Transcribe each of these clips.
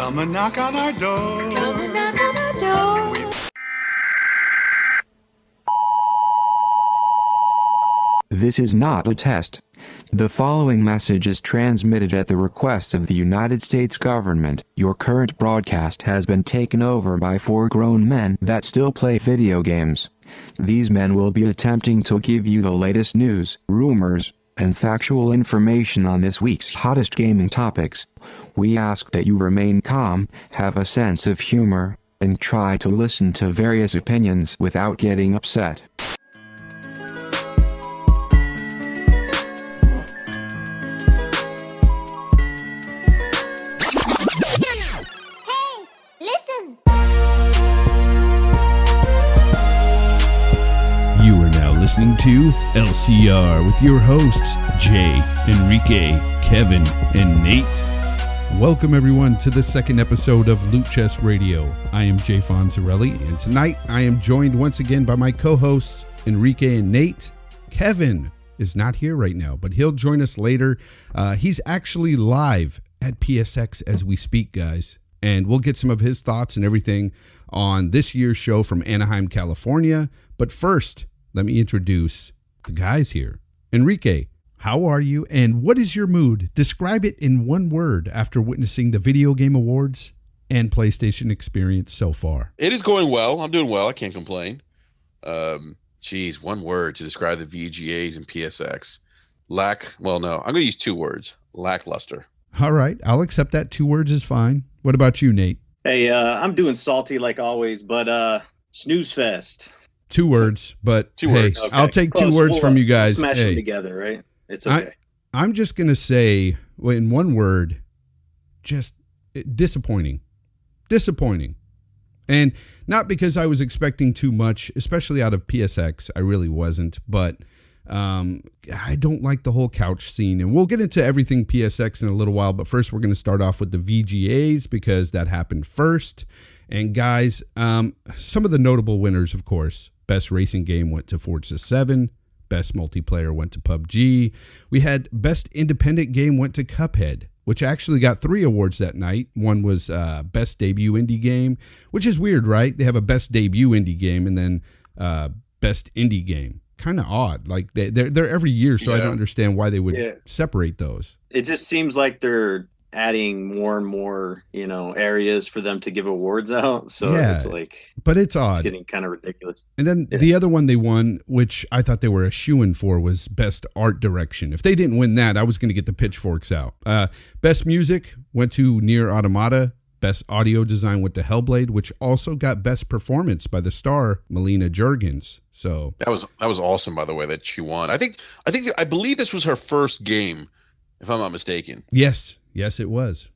Come and knock on our door. Come and knock on our door. This is not a test. The following message is transmitted at the request of the United States government. Your current broadcast has been taken over by 4 grown men that still play video games. These men will be attempting to give you the latest news, rumors, and factual information on this week's hottest gaming topics. We ask that you remain calm, have a sense of humor, and try to listen to various opinions without getting upset. Listening to LCR with your hosts, Jay, Enrique, Kevin, and Nate. Welcome everyone to the second episode of Loot Chest Radio. I am Jay Fonzarelli, and tonight I am joined once again by my co-hosts, Enrique and Nate. Kevin is not here right now, but he'll join us later. He's actually live at PSX as we speak, guys, and we'll get some of his thoughts and everything on this year's show from Anaheim, California. But first, let me introduce the guys here. Enrique, how are you and what is your mood? Describe it in one word after witnessing the Video Game Awards and PlayStation experience so far. It is going well. I'm doing well. I can't complain. One word to describe the VGAs and PSX. I'm going to use 2 words. Lackluster. All right. I'll accept that. 2 words is fine. What about you, Nate? Hey, I'm doing salty like always, but snooze fest. 2 words, but 2 hey, words. Okay. I'll take 2 words from you guys. Smash them together, right? It's okay. I'm just going to say, in one word, just disappointing. Disappointing. And not because I was expecting too much, especially out of PSX. I really wasn't. But I don't like the whole couch scene. And we'll get into everything PSX in a little while. But first, we're going to start off with the VGAs because that happened first. And guys, some of the notable winners, of course. Best racing game went to Forza 7. Best multiplayer went to PUBG. We had best independent game went to Cuphead, which actually got 3 awards that night. One was best debut indie game, which is weird, right? They have a best debut indie game and then best indie game. Kind of odd. Like they're every year, so I don't understand why they would separate those. It just seems like they're adding more and more, areas for them to give awards out. So it's like, but it's odd. It's getting kind of ridiculous. And then the other one they won, which I thought they were a shoo-in for, was best art direction. If they didn't win that, I was going to get the pitchforks out. Best music went to Nier Automata. Best audio design went to Hellblade, which also got best performance by the star Melina Juergens. So that was awesome, by the way, that she won. I believe this was her first game, if I'm not mistaken. Yes, it was.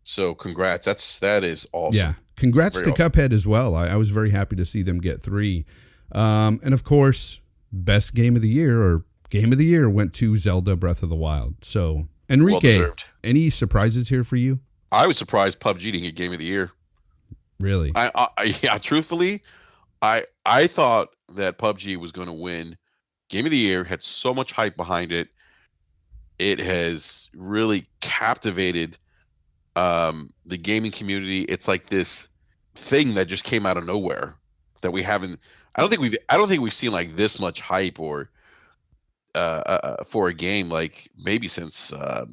So congrats. That is awesome. Yeah. Congrats to Cuphead as well. I was very happy to see them get 3. And of course, best game of the year went to Zelda Breath of the Wild. So Enrique, any surprises here for you? I was surprised PUBG didn't get game of the year. Really? Truthfully, I thought that PUBG was going to win game of the year, had so much hype behind it. It has really captivated the gaming community. It's like this thing that just came out of nowhere that we haven't. I don't think we've seen like this much hype or for a game like maybe since I'll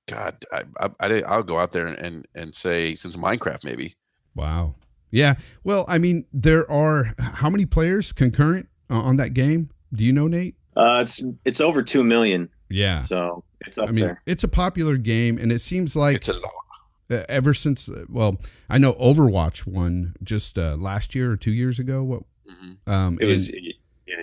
go out there and say since Minecraft maybe. Wow. Yeah. Well, I mean, there are how many players concurrent on that game? Do you know, Nate? It's over 2 million. Yeah. So it's up there. It's a popular game, and it seems like it's a lot. Ever since, I know Overwatch won just last year or 2 years ago. It was a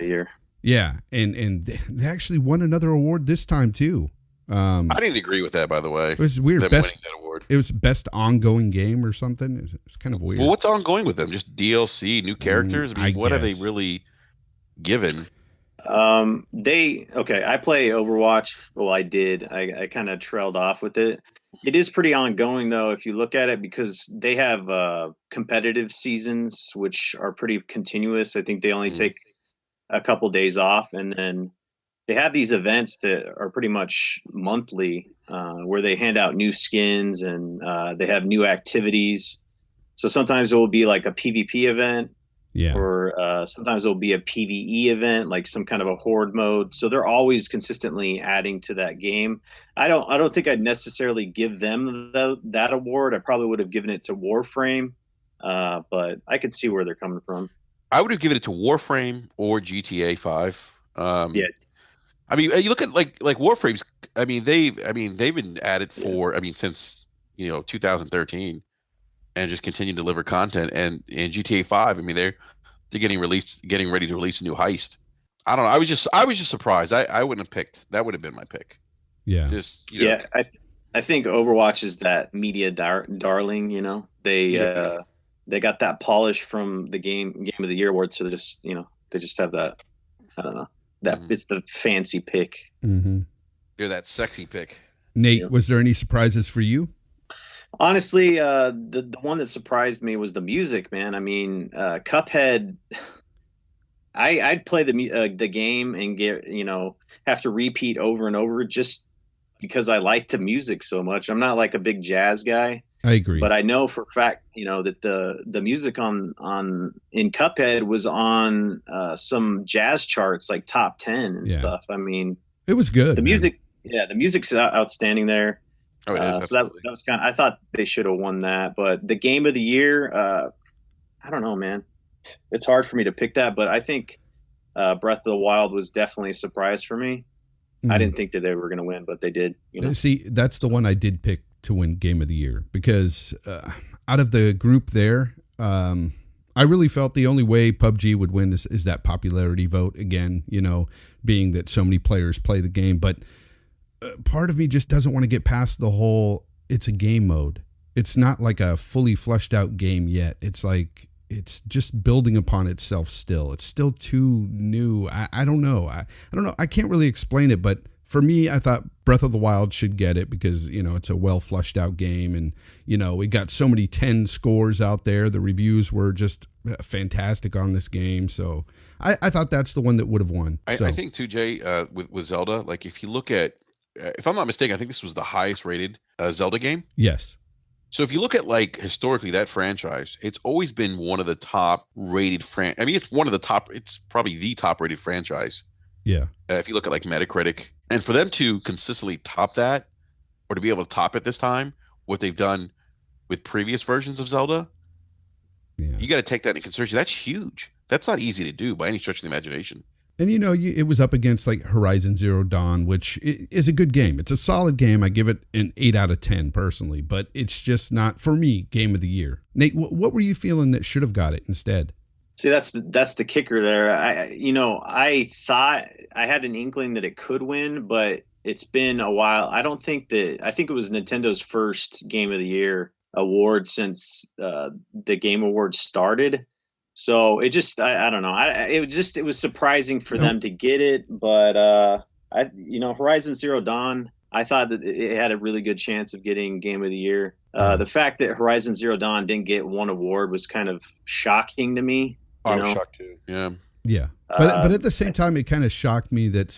year. Yeah, and they actually won another award this time too. I didn't agree with that, by the way. It was weird. Them winning that award. It was best ongoing game or something. It's kind of weird. Well, what's ongoing with them? Just DLC, new characters? What have they really given? I play Overwatch. Well, I did. I kind of trailed off with it. It is pretty ongoing though, if you look at it, because they have competitive seasons, which are pretty continuous. I think they only take a couple days off, and then they have these events that are pretty much monthly, where they hand out new skins and they have new activities. So sometimes it will be like a PvP event, Yeah. or sometimes it'll be a PvE event, like some kind of a horde mode. So they're always consistently adding to that game. I don't think I'd necessarily give them that award. I probably would have given it to Warframe, but I could see where they're coming from. I would have given it to Warframe or GTA 5. Yeah, I mean, you look at like Warframes. They've been at it for since 2013, and just continue to deliver content. And in GTA 5, I mean they're getting ready to release a new heist. I don't know. I was just surprised. I wouldn't have picked. That would have been my pick. Yeah. Just yeah. I think Overwatch is that media darling. They got that polish from the game of the year award, so they just have that. I don't know. That it's the fancy pick. Mm-hmm. They're that sexy pick. Nate, was there any surprises for you? Honestly, the one that surprised me was the music, man. I mean, Cuphead. I'd play the game and have to repeat over and over just because I like the music so much. I'm not like a big jazz guy, I agree. but I know for a fact, that the music in Cuphead was on some jazz charts, like top 10 and stuff. I mean, it was good. The music, the music's outstanding there. Oh, it is. So that was kind of, I thought they should have won that, but the game of the year, I don't know, man. It's hard for me to pick that, but I think Breath of the Wild was definitely a surprise for me. I didn't think that they were going to win, but they did. See, that's the one I did pick to win Game of the Year, because out of the group there, I really felt the only way PUBG would win is that popularity vote again, being that so many players play the game. But part of me just doesn't want to get past the whole, it's a game mode. It's not like a fully fleshed out game yet. It's like, it's just building upon itself still. It's still too new. I don't know. I don't know. I can't really explain it, but for me, I thought Breath of the Wild should get it because, it's a well fleshed out game. And, we got so many 10 scores out there. The reviews were just fantastic on this game. So I thought that's the one that would have won. I think too, Jay, with Zelda, like if you look at, if I'm not mistaken, I think this was the highest rated Zelda game. Yes. So if you look at like historically that franchise, it's always been one of the top rated it's one of the top. It's probably the top rated franchise. Yeah. If you look at like Metacritic, and for them to consistently top that, or to be able to top it this time, what they've done with previous versions of Zelda, you got to take that into consideration. That's huge. That's not easy to do by any stretch of the imagination. And it was up against like Horizon Zero Dawn, which is a good game. It's a solid game. I give it an 8 out of 10 personally, but it's just not for me game of the year. Nate, what were you feeling that should have got it instead? See, that's the kicker there. I thought I had an inkling that it could win, but it's been a while. I think it was Nintendo's first game of the year award since the Game Awards started. So it just, I don't know. It was surprising for them to get it, but Horizon Zero Dawn, I thought that it had a really good chance of getting Game of the Year. The fact that Horizon Zero Dawn didn't get one award was kind of shocking to me. I was shocked too. Yeah. Yeah. But at the same time, it kind of shocked me that,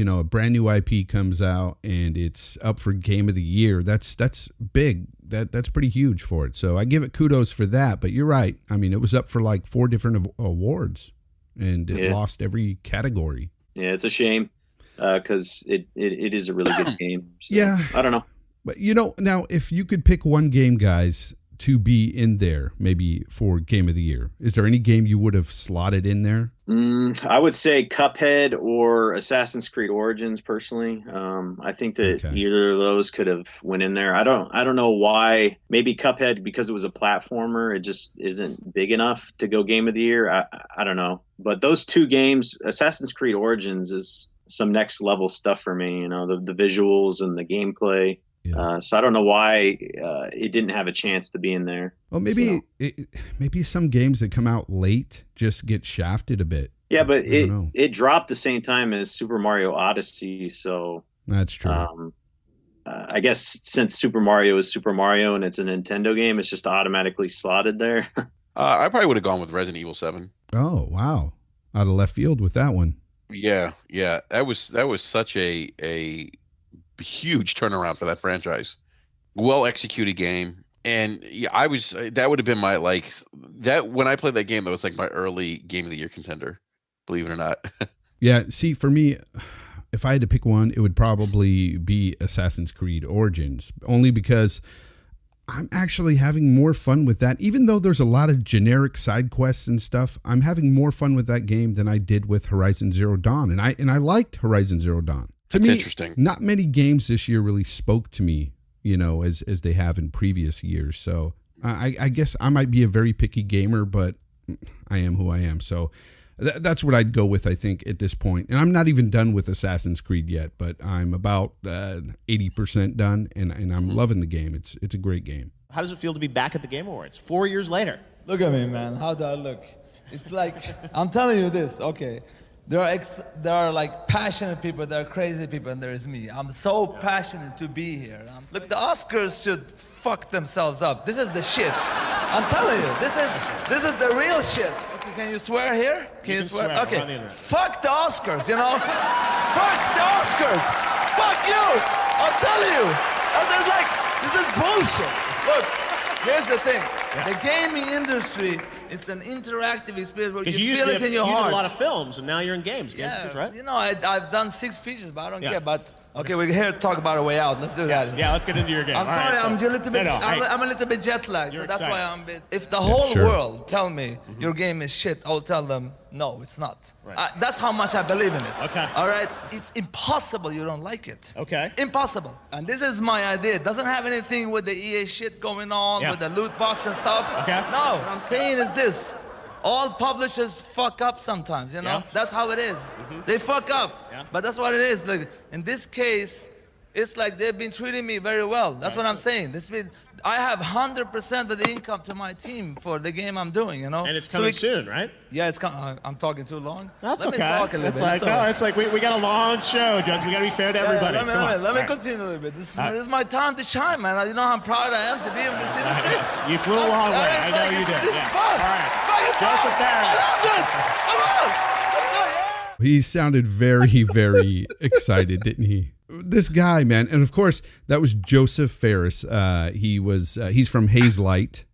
a brand new IP comes out and it's up for Game of the Year. That's big. That's pretty huge for it. So I give it kudos for that. But you're right. I mean, it was up for like 4 different awards and it lost every category. Yeah, it's a shame because it is a really good game. So, yeah. I don't know. But, now if you could pick one game, guys, to be in there, maybe for Game of the Year, is there any game you would have slotted in there? I would say Cuphead or Assassin's Creed Origins. Personally, I think that either of those could have went in there. I don't know why. Maybe Cuphead because it was a platformer. It just isn't big enough to go Game of the Year. I don't know. But those two games, Assassin's Creed Origins is some next level stuff for me. The visuals and the gameplay. Yeah. So I don't know why it didn't have a chance to be in there. Well, maybe maybe some games that come out late just get shafted a bit. Yeah, but it dropped the same time as Super Mario Odyssey, so that's true. I guess since Super Mario is Super Mario and it's a Nintendo game, it's just automatically slotted there. I probably would have gone with Resident Evil 7. Oh, wow. Out of left field with that one. Yeah. That was such a huge turnaround for that franchise. Well executed game. And yeah, that would have been my that when I played that game, that was like my early game of the year contender, believe it or not. Yeah, see, for me, if I had to pick one, it would probably be Assassin's Creed Origins, only because I'm actually having more fun with that. Even though there's a lot of generic side quests and stuff, I'm having more fun with that game than I did with Horizon Zero Dawn, and I liked Horizon Zero Dawn. To That's me, interesting. not many games this year really spoke to me, as they have in previous years. So I guess I might be a very picky gamer, but I am who I am. So that's what I'd go with, I think, at this point. And I'm not even done with Assassin's Creed yet, but I'm about 80% done, and I'm loving the game. It's a great game. How does it feel to be back at the Game Awards 4 years later? Look at me, man. How do I look? It's like, I'm telling you this, okay. There are like passionate people, there are crazy people, and there is me. I'm so passionate to be here. Look, the Oscars should fuck themselves up. This is the shit. I'm telling you, this is the real shit. Okay, can you swear here? Can you swear? We're on the Okay. internet. Fuck the Oscars, Fuck the Oscars. Fuck you. I'm telling you. This is bullshit. Look, here's the thing. The gaming industry is an interactive experience where Because you you used feel to it be in your you did heart. a lot of films, and now you're in games. Yeah, right? I've done 6 features, but I don't Yeah. care. But okay, we're here to talk about a way out. Let's do that. Yeah, let's get into your game. I'm All sorry, right, so- I'm a little bit. No, I'm a little bit jet lagged, You're so that's why excited. I'm a bit. If the whole sure. world tell me your game is shit, I'll tell them no, it's not. Right. That's how much I believe in it. Okay. All right, it's impossible you don't like it. Okay. Impossible. And this is my idea. It doesn't have anything with the EA shit going on, Yeah. with the loot box and stuff. Okay. No, what I'm saying is this. All publishers fuck up sometimes, Yeah. That's how it is. They fuck up. Yeah. But that's what it is. Like in this case, it's like they've been treating me very well. That's what I'm saying. I have 100% of the income to my team for the game I'm doing, And it's coming soon, right? Yeah, it's coming. I'm talking too long. That's Let okay. me talk a little It's bit. like all right. it's like we got a long show, Jones. We got to be fair to Yeah, everybody. Let me, Come on. let me All right. continue a little bit. This All right. is my time to shine, man. You know how proud I am to be able to see this shit. You flew a long way. I know you did. This is Yeah. fun. All right. It's fucking fun. Joseph Barron. I love this. Come on. Let's go, yeah. He sounded very, very excited, didn't he? This guy, man. And of course, that was Joseph Ferris. He's from Hazelight.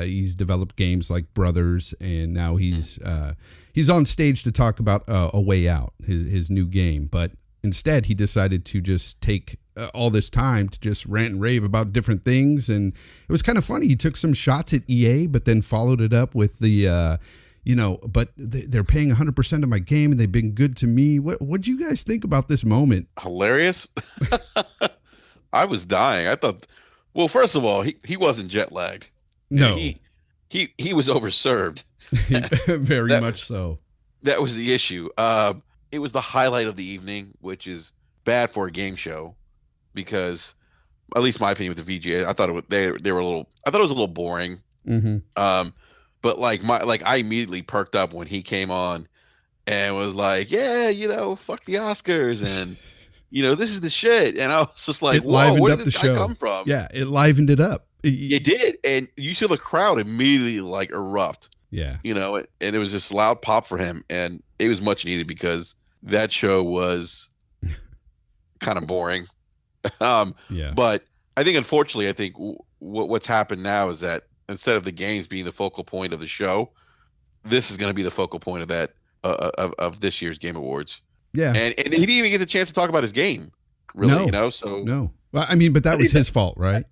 He's developed games like Brothers, and now he's on stage to talk about A Way Out, his new game. But instead, he decided to just take all this time to just rant and rave about different things. And it was kind of funny. He took some shots at EA, but then followed it up with the, but they're paying 100% of my game and they've been good to me. What'd you guys think about this moment? Hilarious. I was dying. I thought, well, first of all, he wasn't jet lagged. No, He was overserved. very much so. That was the issue. It was the highlight of the evening, which is bad for a game show because, at least my opinion with the VGA, I thought they were a little. I thought it was a little boring. Mm-hmm. But I immediately perked up when he came on and was like, yeah, fuck the Oscars and this is the shit. And I was just like, It whoa, livened where up did the this guy show. come from? Yeah, it livened it up. It did, and you see the crowd immediately erupt. Yeah. And it was just loud pop for him, and it was much needed because that show was kind of boring. Yeah. But I think, unfortunately, what's happened now is that instead of the games being the focal point of the show, this is going to be the focal point of that of this year's Game Awards. Yeah. And he didn't even get the chance to talk about his game, really. So No. Well, I mean, but that was his fault, right?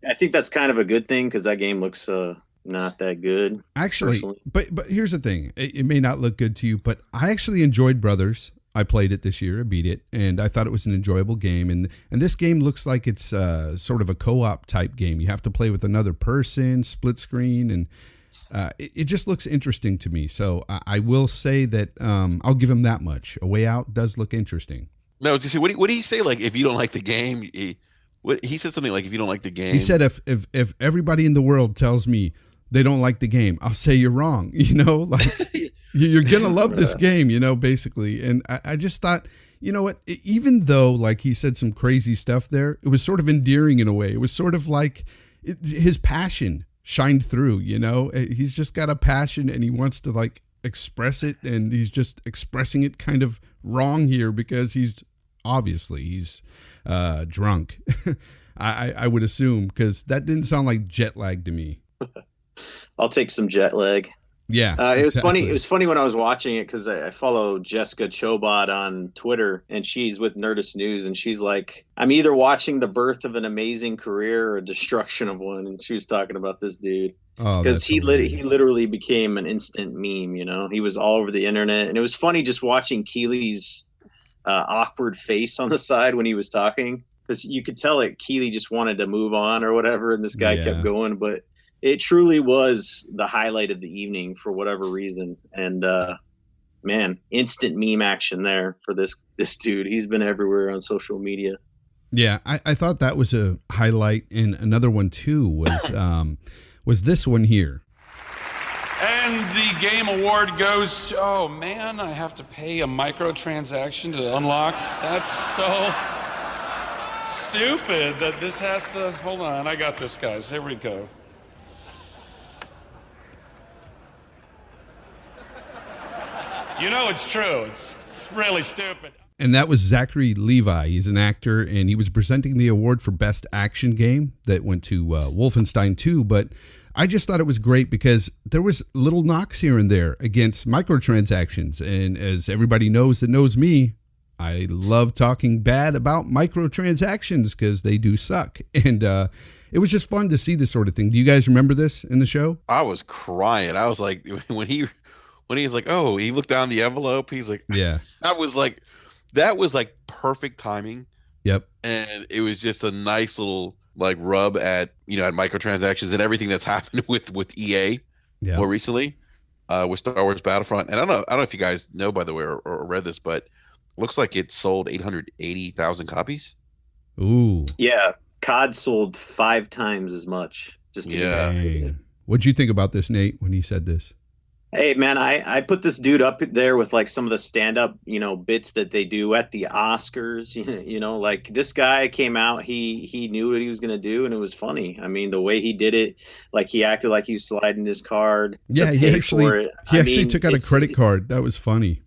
I think that's kind of a good thing because that game looks not that good. Actually, personally. but here's the thing. It may not look good to you, but I actually enjoyed Brothers. I played it this year. I beat it, and I thought it was an enjoyable game. And this game looks like it's sort of a co-op type game. You have to play with another person, split screen, and it just looks interesting to me. So I will say that I'll give him that much. A Way Out does look interesting. No, I was gonna say, what do you say? Like, if you don't like the game, he said something like, if you don't like the game, He said, if everybody in the world tells me they don't like the game, I'll say you're wrong. Like you're gonna love this game, basically. And I just thought, you know what? Even though like he said some crazy stuff there, it was sort of endearing in a way. It was sort of like his passion shined through. He's just got a passion and he wants to like express it, and he's just expressing it kind of wrong here because he's drunk. I would assume, because that didn't sound like jet lag to me. I'll take some jet lag. Yeah, it was funny. It was funny when I was watching it because I follow Jessica Chobot on Twitter, and she's with Nerdist News, and she's like, "I'm either watching the birth of an amazing career or destruction of one." And she was talking about this dude because he literally became an instant meme. You know, he was all over the internet, and it was funny just watching Keely's awkward face on the side when he was talking, because you could tell it Keely just wanted to move on or whatever, and this guy kept going, but. It truly was the highlight of the evening for whatever reason. And man, instant meme action there for this dude. He's been everywhere on social media. Yeah, I thought that was a highlight. And another one too was this one here. And the game award goes to, oh man, I have to pay a microtransaction to unlock. That's so stupid that this has to, hold on, I got this, guys. Here we go. You know it's true. It's really stupid. And that was Zachary Levi. He's an actor, and he was presenting the award for Best Action Game that went to Wolfenstein 2. But I just thought it was great because there was little knocks here and there against microtransactions. And as everybody knows that knows me, I love talking bad about microtransactions because they do suck. And it was just fun to see this sort of thing. Do you guys remember this in the show? I was crying. I was like, when he's like, oh, he looked down the envelope. He's like, yeah. That was like perfect timing. Yep. And it was just a nice little like rub at microtransactions and everything that's happened with EA more recently with Star Wars Battlefront. And I don't know if you guys know, by the way, or read this, but it looks like it sold 880,000 copies. Ooh. Yeah. COD sold 5 times as much. What'd you think about this, Nate, when he said this? Hey man, I put this dude up there with like some of the stand-up, bits that they do at the Oscars. Like this guy came out, he knew what he was gonna do, and it was funny. I mean, the way he did it, like he acted like he was sliding his card. Yeah, he actually took out a credit card. That was funny.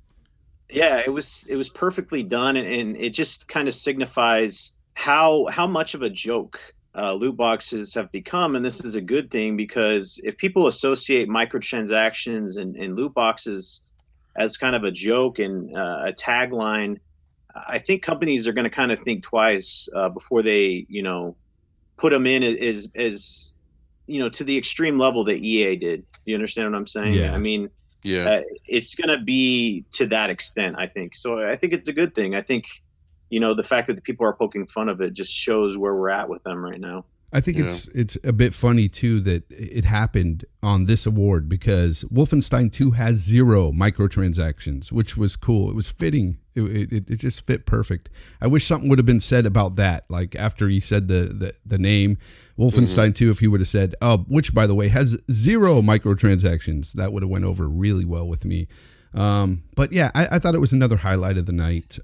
Yeah, it was perfectly done, and it just kind of signifies how much of a joke loot boxes have become. And this is a good thing, because if people associate microtransactions and loot boxes as kind of a joke and a tagline, I think companies are going to kind of think twice before they, put them in as to the extreme level that EA did. You understand what I'm saying? Yeah. I mean, it's going to be to that extent, I think. So I think it's a good thing. I think, the fact that the people are poking fun of it just shows where we're at with them right now. I think it's a bit funny too that it happened on this award, because Wolfenstein 2 has 0 microtransactions, which was cool. It was fitting. It just fit perfect. I wish something would have been said about that. Like after he said the name Wolfenstein 2, if he would have said, which by the way has 0 microtransactions, that would have went over really well with me. But yeah, I thought it was another highlight of the night.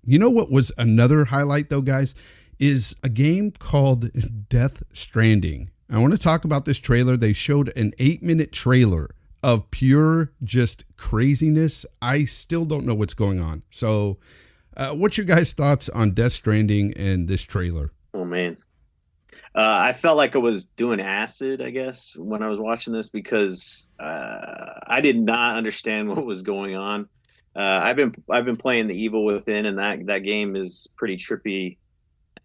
You know what was another highlight though, guys, is a game called Death Stranding. I want to talk about this trailer. They showed an 8-minute trailer of pure just craziness. I still don't know what's going on. So what's your guys' thoughts on Death Stranding and this trailer? Oh man. I felt like I was doing acid, I guess, when I was watching this, because I did not understand what was going on. I've been playing The Evil Within, and that game is pretty trippy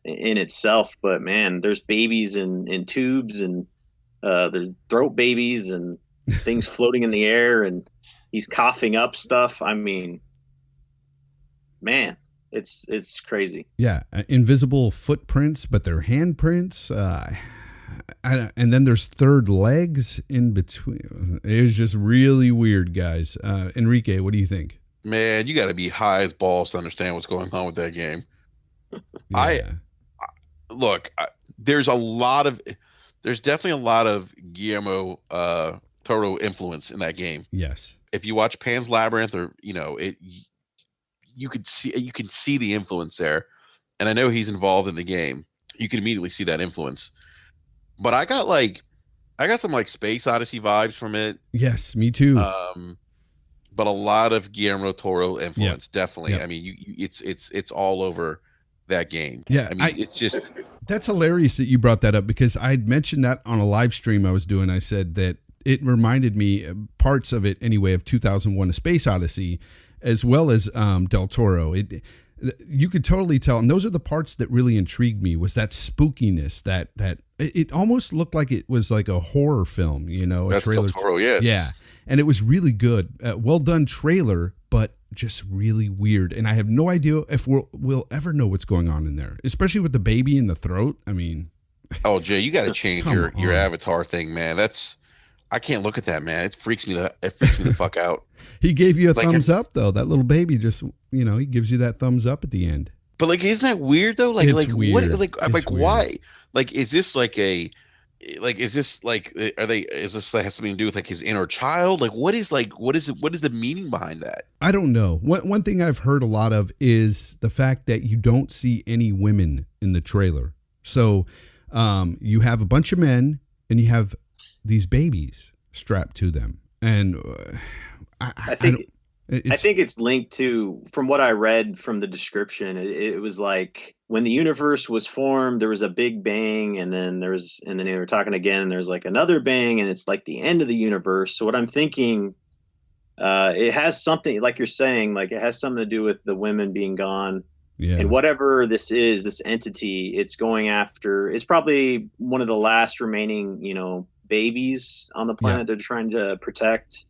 in itself. But man, there's babies in tubes, and there's throat babies and things floating in the air, and he's coughing up stuff. I mean, man, it's crazy. Yeah, invisible footprints, but they're handprints. And then there's third legs in between. It was just really weird, guys. Enrique, what do you think? Man, you got to be high as balls to understand what's going on with that game. Yeah. There's definitely a lot of Guillermo Toro influence in that game. Yes. If you watch Pan's Labyrinth, or you can see the influence there. And I know he's involved in the game. You can immediately see that influence. But I got some like Space Odyssey vibes from it. Yes, me too. but a lot of Guillermo del Toro influence, definitely. Yep. I mean, it's all over that game. Yeah, I mean, it's just that's hilarious that you brought that up, because I had mentioned that on a live stream I was doing. I said that it reminded me, parts of it anyway, of 2001: A Space Odyssey, as well as Del Toro. You could totally tell, and those are the parts that really intrigued me, was that spookiness, that it almost looked like it was like a horror film, you know. That's Del Toro, yeah. Yeah, and it was really good. Well done trailer, but just really weird. And I have no idea if we'll ever know what's going on in there, especially with the baby in the throat. I mean, oh, Jay, you got to change Come your on. avatar thing, man. I can't look at that, man. It freaks me the fuck out. he gave you a Like, thumbs up though. That little baby just, you know, he gives you that thumbs up at the end. But like, isn't that weird though? Like, It's weird. what? Like, It's weird. why? Like, is this like is this like, is this like, has something to do with like his inner child? Like, what is the meaning behind that? I don't know. One thing I've heard a lot of is the fact that you don't see any women in the trailer. So you have a bunch of men and you have these babies strapped to them. And I think it's linked to, from what I read from the description, it was like when the universe was formed, there was a big bang, and then they were talking again, and there's like another bang, and it's like the end of the universe. So what I'm thinking, it has something, like you're saying, like it has something to do with the women being gone. Yeah. And whatever this is, this entity, it's going after, it's probably one of the last remaining, you know, babies on the planet they're trying to protect.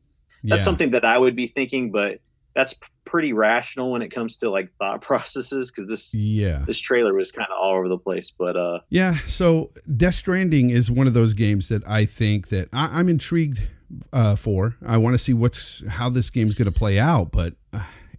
That's something that I would be thinking, but that's pretty rational when it comes to like thought processes, because this trailer was kind of all over the place. But so Death Stranding is one of those games that I think that I'm intrigued for. I want to see how this game's going to play out, but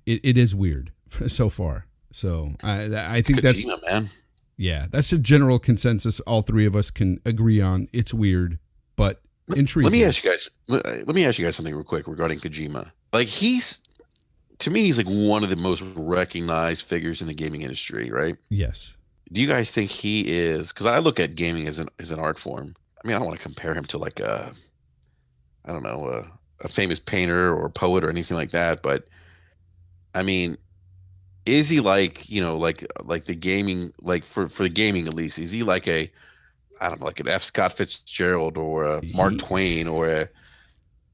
it is weird so far. So I think that's Kojima, man. Yeah, that's a general consensus. All three of us can agree on. It's weird, but intriguing. Let me ask you guys something real quick regarding Kojima. Like, to me, he's like one of the most recognized figures in the gaming industry, right? Yes. Do you guys think he is? Because I look at gaming as an art form. I mean, I don't want to compare him to like a famous painter or poet or anything like that, but I mean, is he like, you know, like the gaming, like for the gaming at least, is he like I don't know, like an F. Scott Fitzgerald or a Mark Twain or a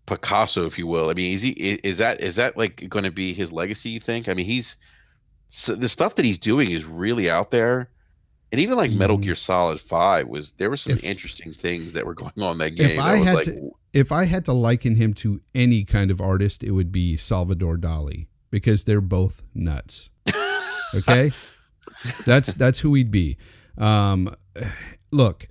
Picasso, if you will? I mean, is that like going to be his legacy, you think? I mean, the stuff that he's doing is really out there. And even like Metal Gear Solid 5 there were some interesting things that were going on in that game. If I had to liken him to any kind of artist, it would be Salvador Dali, because they're both nuts. Okay? That's who he'd be. Look,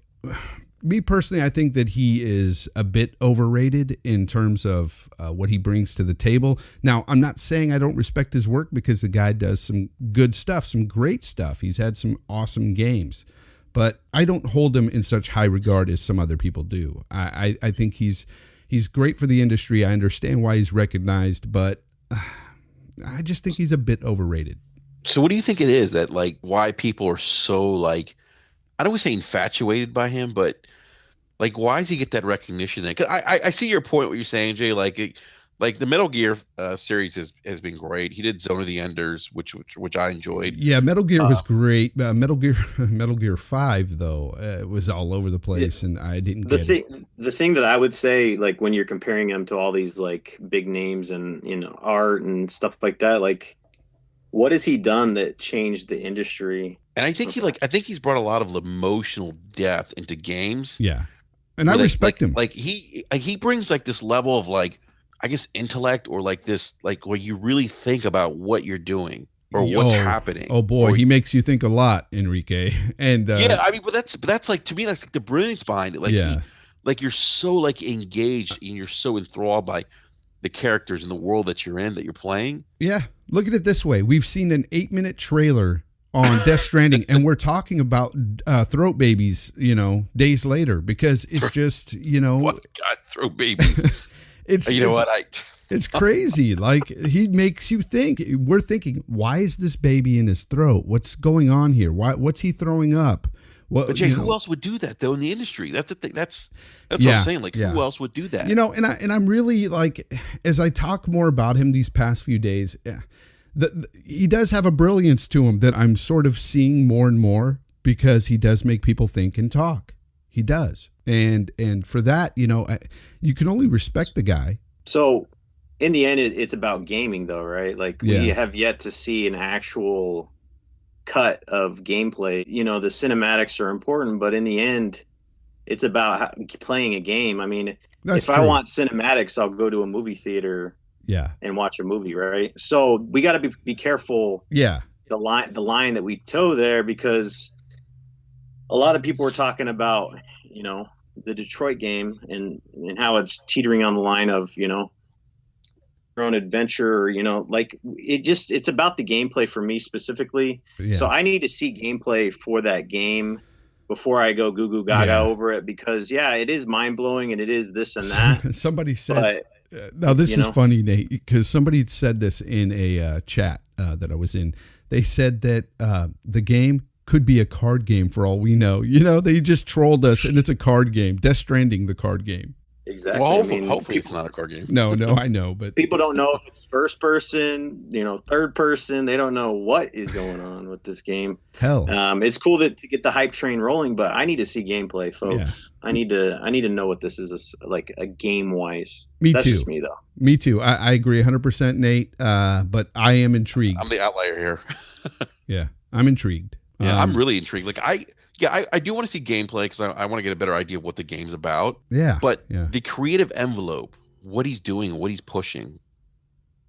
me personally, I think that he is a bit overrated in terms of what he brings to the table. Now, I'm not saying I don't respect his work, because the guy does some good stuff, some great stuff. He's had some awesome games, but I don't hold him in such high regard as some other people do. I think he's great for the industry. I understand why he's recognized, but I just think he's a bit overrated. So what do you think it is that, like, why people are so, like, I don't want to say infatuated by him, but like, why does he get that recognition then? 'Cause I see your point, what you're saying, Jay. Like the Metal Gear series has been great. He did Zone of the Enders, which I enjoyed. Yeah, Metal Gear was great. Metal Gear 5 though, it was all over the place, and I didn't get it. The thing that I would say, like when you're comparing him to all these like big names and, you know, art and stuff like that, like what has he done that changed the industry? And I think he's brought a lot of emotional depth into games. Yeah. And I respect him. Like he brings like this level of like, I guess, intellect, or like this, like where you really think about what you're doing or what's happening. Oh boy, he makes you think a lot, Enrique. And yeah, I mean, but that's like, to me, that's like the brilliance behind it. Like like you're so like engaged and you're so enthralled by the characters and the world that you're in, that you're playing. Yeah. Look at it this way. We've seen an 8-minute trailer on Death Stranding, and we're talking about throat babies, you know, days later, because it's just, you know, what God, throat babies. It's crazy. Like, he makes you think. We're thinking, why is this baby in his throat? What's going on here? What's he throwing up? Well, But Jay, you who know, else would do that though in the industry? That's the thing. That's what Yeah, I'm saying. Like, yeah. who else would do that? You know, and I'm really like, as I talk more about him these past few days, he does have a brilliance to him that I'm sort of seeing more and more, because he does make people think and talk. He does, and for that, you know, you can only respect the guy. So in the end, it's about gaming, though, right? Like, we Yeah. have yet to see an actual cut of gameplay. You know, the cinematics are important, but in the end, it's about playing a game. I mean, That's if I true. want cinematics, I'll go to a movie theater Yeah, and watch a movie, right? So we got to be careful yeah, the line that we toe there, because a lot of people are talking about, you know, the Detroit game and how it's teetering on the line of, you know, your own adventure, or, you know, like, it's about the gameplay for me specifically. yeah. So I need to see gameplay for that game before I go goo goo gaga Yeah. over it, because it is mind blowing and it is this and that. Somebody said, But now this you is know. funny, Nate, because somebody said this in a chat that I was in. They said that the game could be a card game for all we know. You know, they just trolled us, and it's a card game. Death Stranding, the card game. Exactly. Well, I hopefully, mean, hopefully it's not a card game. No, I know, but people don't know if it's first person, you know, third person. They don't know what is going on with this game. hell, It's cool to get the hype train rolling, but I need to see gameplay, folks. I need to know what this is like a game wise. Me That's too. just me, though. me too. I agree 100%, Nate. But I am intrigued. I'm the outlier here. Yeah, I'm intrigued. Yeah, I'm really intrigued. Like, I do want to see gameplay, because I want to get a better idea of what the game's about. Yeah, But yeah. the creative envelope, what he's doing, what he's pushing,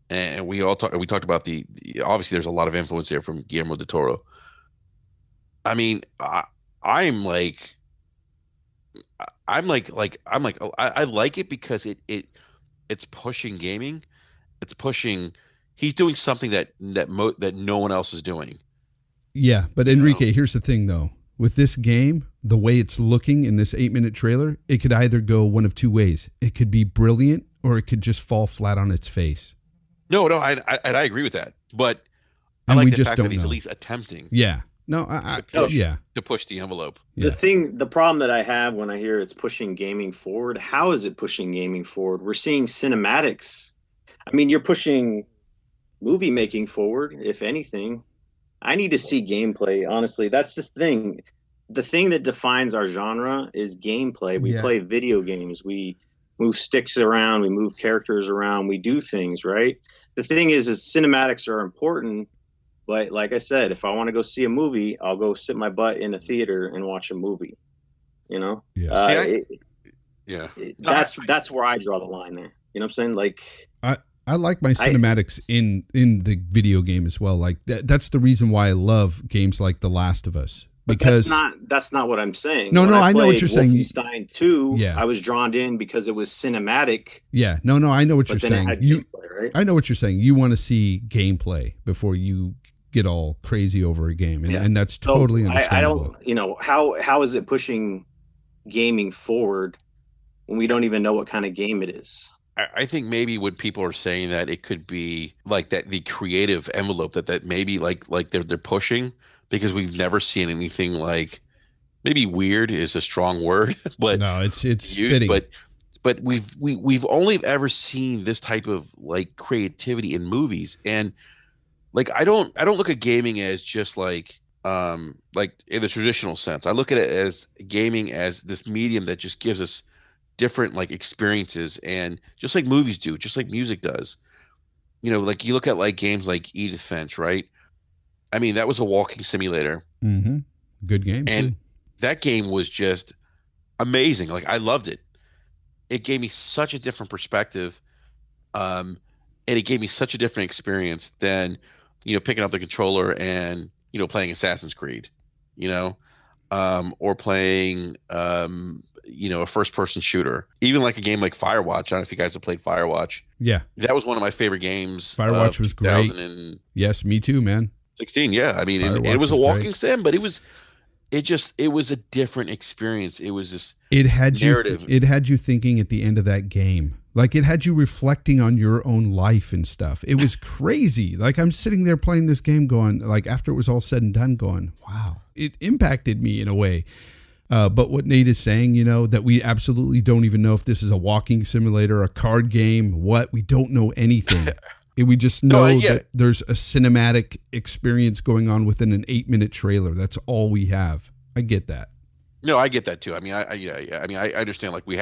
and we talked about the obviously there's a lot of influence here from Guillermo del Toro. I mean, I like it because it's pushing gaming. It's pushing. He's doing something that no one else is doing. Yeah, but Enrique, here's the thing though. With this game, the way it's looking in this 8-minute trailer, it could either go one of two ways. It could be brilliant, or it could just fall flat on its face. No, I agree with that. But I And like we the just fact don't that he's know. at least attempting Yeah. No, to push the envelope. Yeah. The problem that I have when I hear it's pushing gaming forward, how is it pushing gaming forward? We're seeing cinematics. I mean, you're pushing movie making forward, if anything. I need to see gameplay, honestly. That's the thing. The thing that defines our genre is gameplay. We play video games. We move sticks around. We move characters around. We do things, right? The thing is cinematics are important. But like I said, if I want to go see a movie, I'll go sit my butt in a theater and watch a movie. You know? Yeah. That's where I draw the line there. You know what I'm saying? Like, I like my cinematics in the video game as well. Like that's the reason why I love games like The Last of Us. Because that's not what I'm saying. No, When I know what played you're saying. Wolfenstein 2, Yeah. I was drawn in because it was cinematic. Yeah, no, I know what you're But then it saying. had gameplay, right? I know what you're saying. You want to see gameplay before you get all crazy over a game, and that's totally understandable. I don't, you know, how is it pushing gaming forward when we don't even know what kind of game it is? I think maybe what people are saying that it could be like that the creative envelope that maybe like they're pushing, because we've never seen anything like, maybe weird is a strong word, but no, it's used, fitting. but we've only ever seen this type of like creativity in movies. And like I don't look at gaming as just like in the traditional sense. I look at it as gaming as this medium that just gives us different like experiences, and just like movies do, just like music does. You know, like you look at like games like E-Defense, right? I mean, that was a walking simulator. Mm-hmm. Good game. And too. that game was just amazing. Like I loved it. It gave me such a different perspective. And it gave me such a different experience than, you know, picking up the controller and, you know, playing Assassin's Creed, you know, or playing, you know, a first person shooter, even like a game like Firewatch. I don't know if you guys have played Firewatch. Yeah. That was one of my favorite games. Firewatch was great. 2016. Yes, me too, man. Yeah. I mean, it was a walking sim, but it was a different experience. It was this narrative. It had you thinking at the end of that game. Like it had you reflecting on your own life and stuff. It was crazy. Like I'm sitting there playing this game going, like after it was all said and done, going, wow. it impacted me in a way. But what Nate is saying, you know, that we absolutely don't even know if this is a walking simulator, a card game, we don't know anything. We just know that there's a cinematic experience going on within an 8-minute trailer. That's all we have. I get that. No, I get that too. I mean, I understand. Like we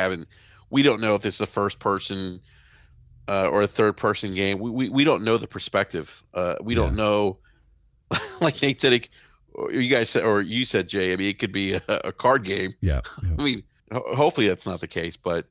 don't know if it's a first person or a third person game. We don't know the perspective. We don't know. Like Nate said, or you guys said, or you said, Jay. I mean, it could be a card game. Yeah. I mean, hopefully that's not the case, but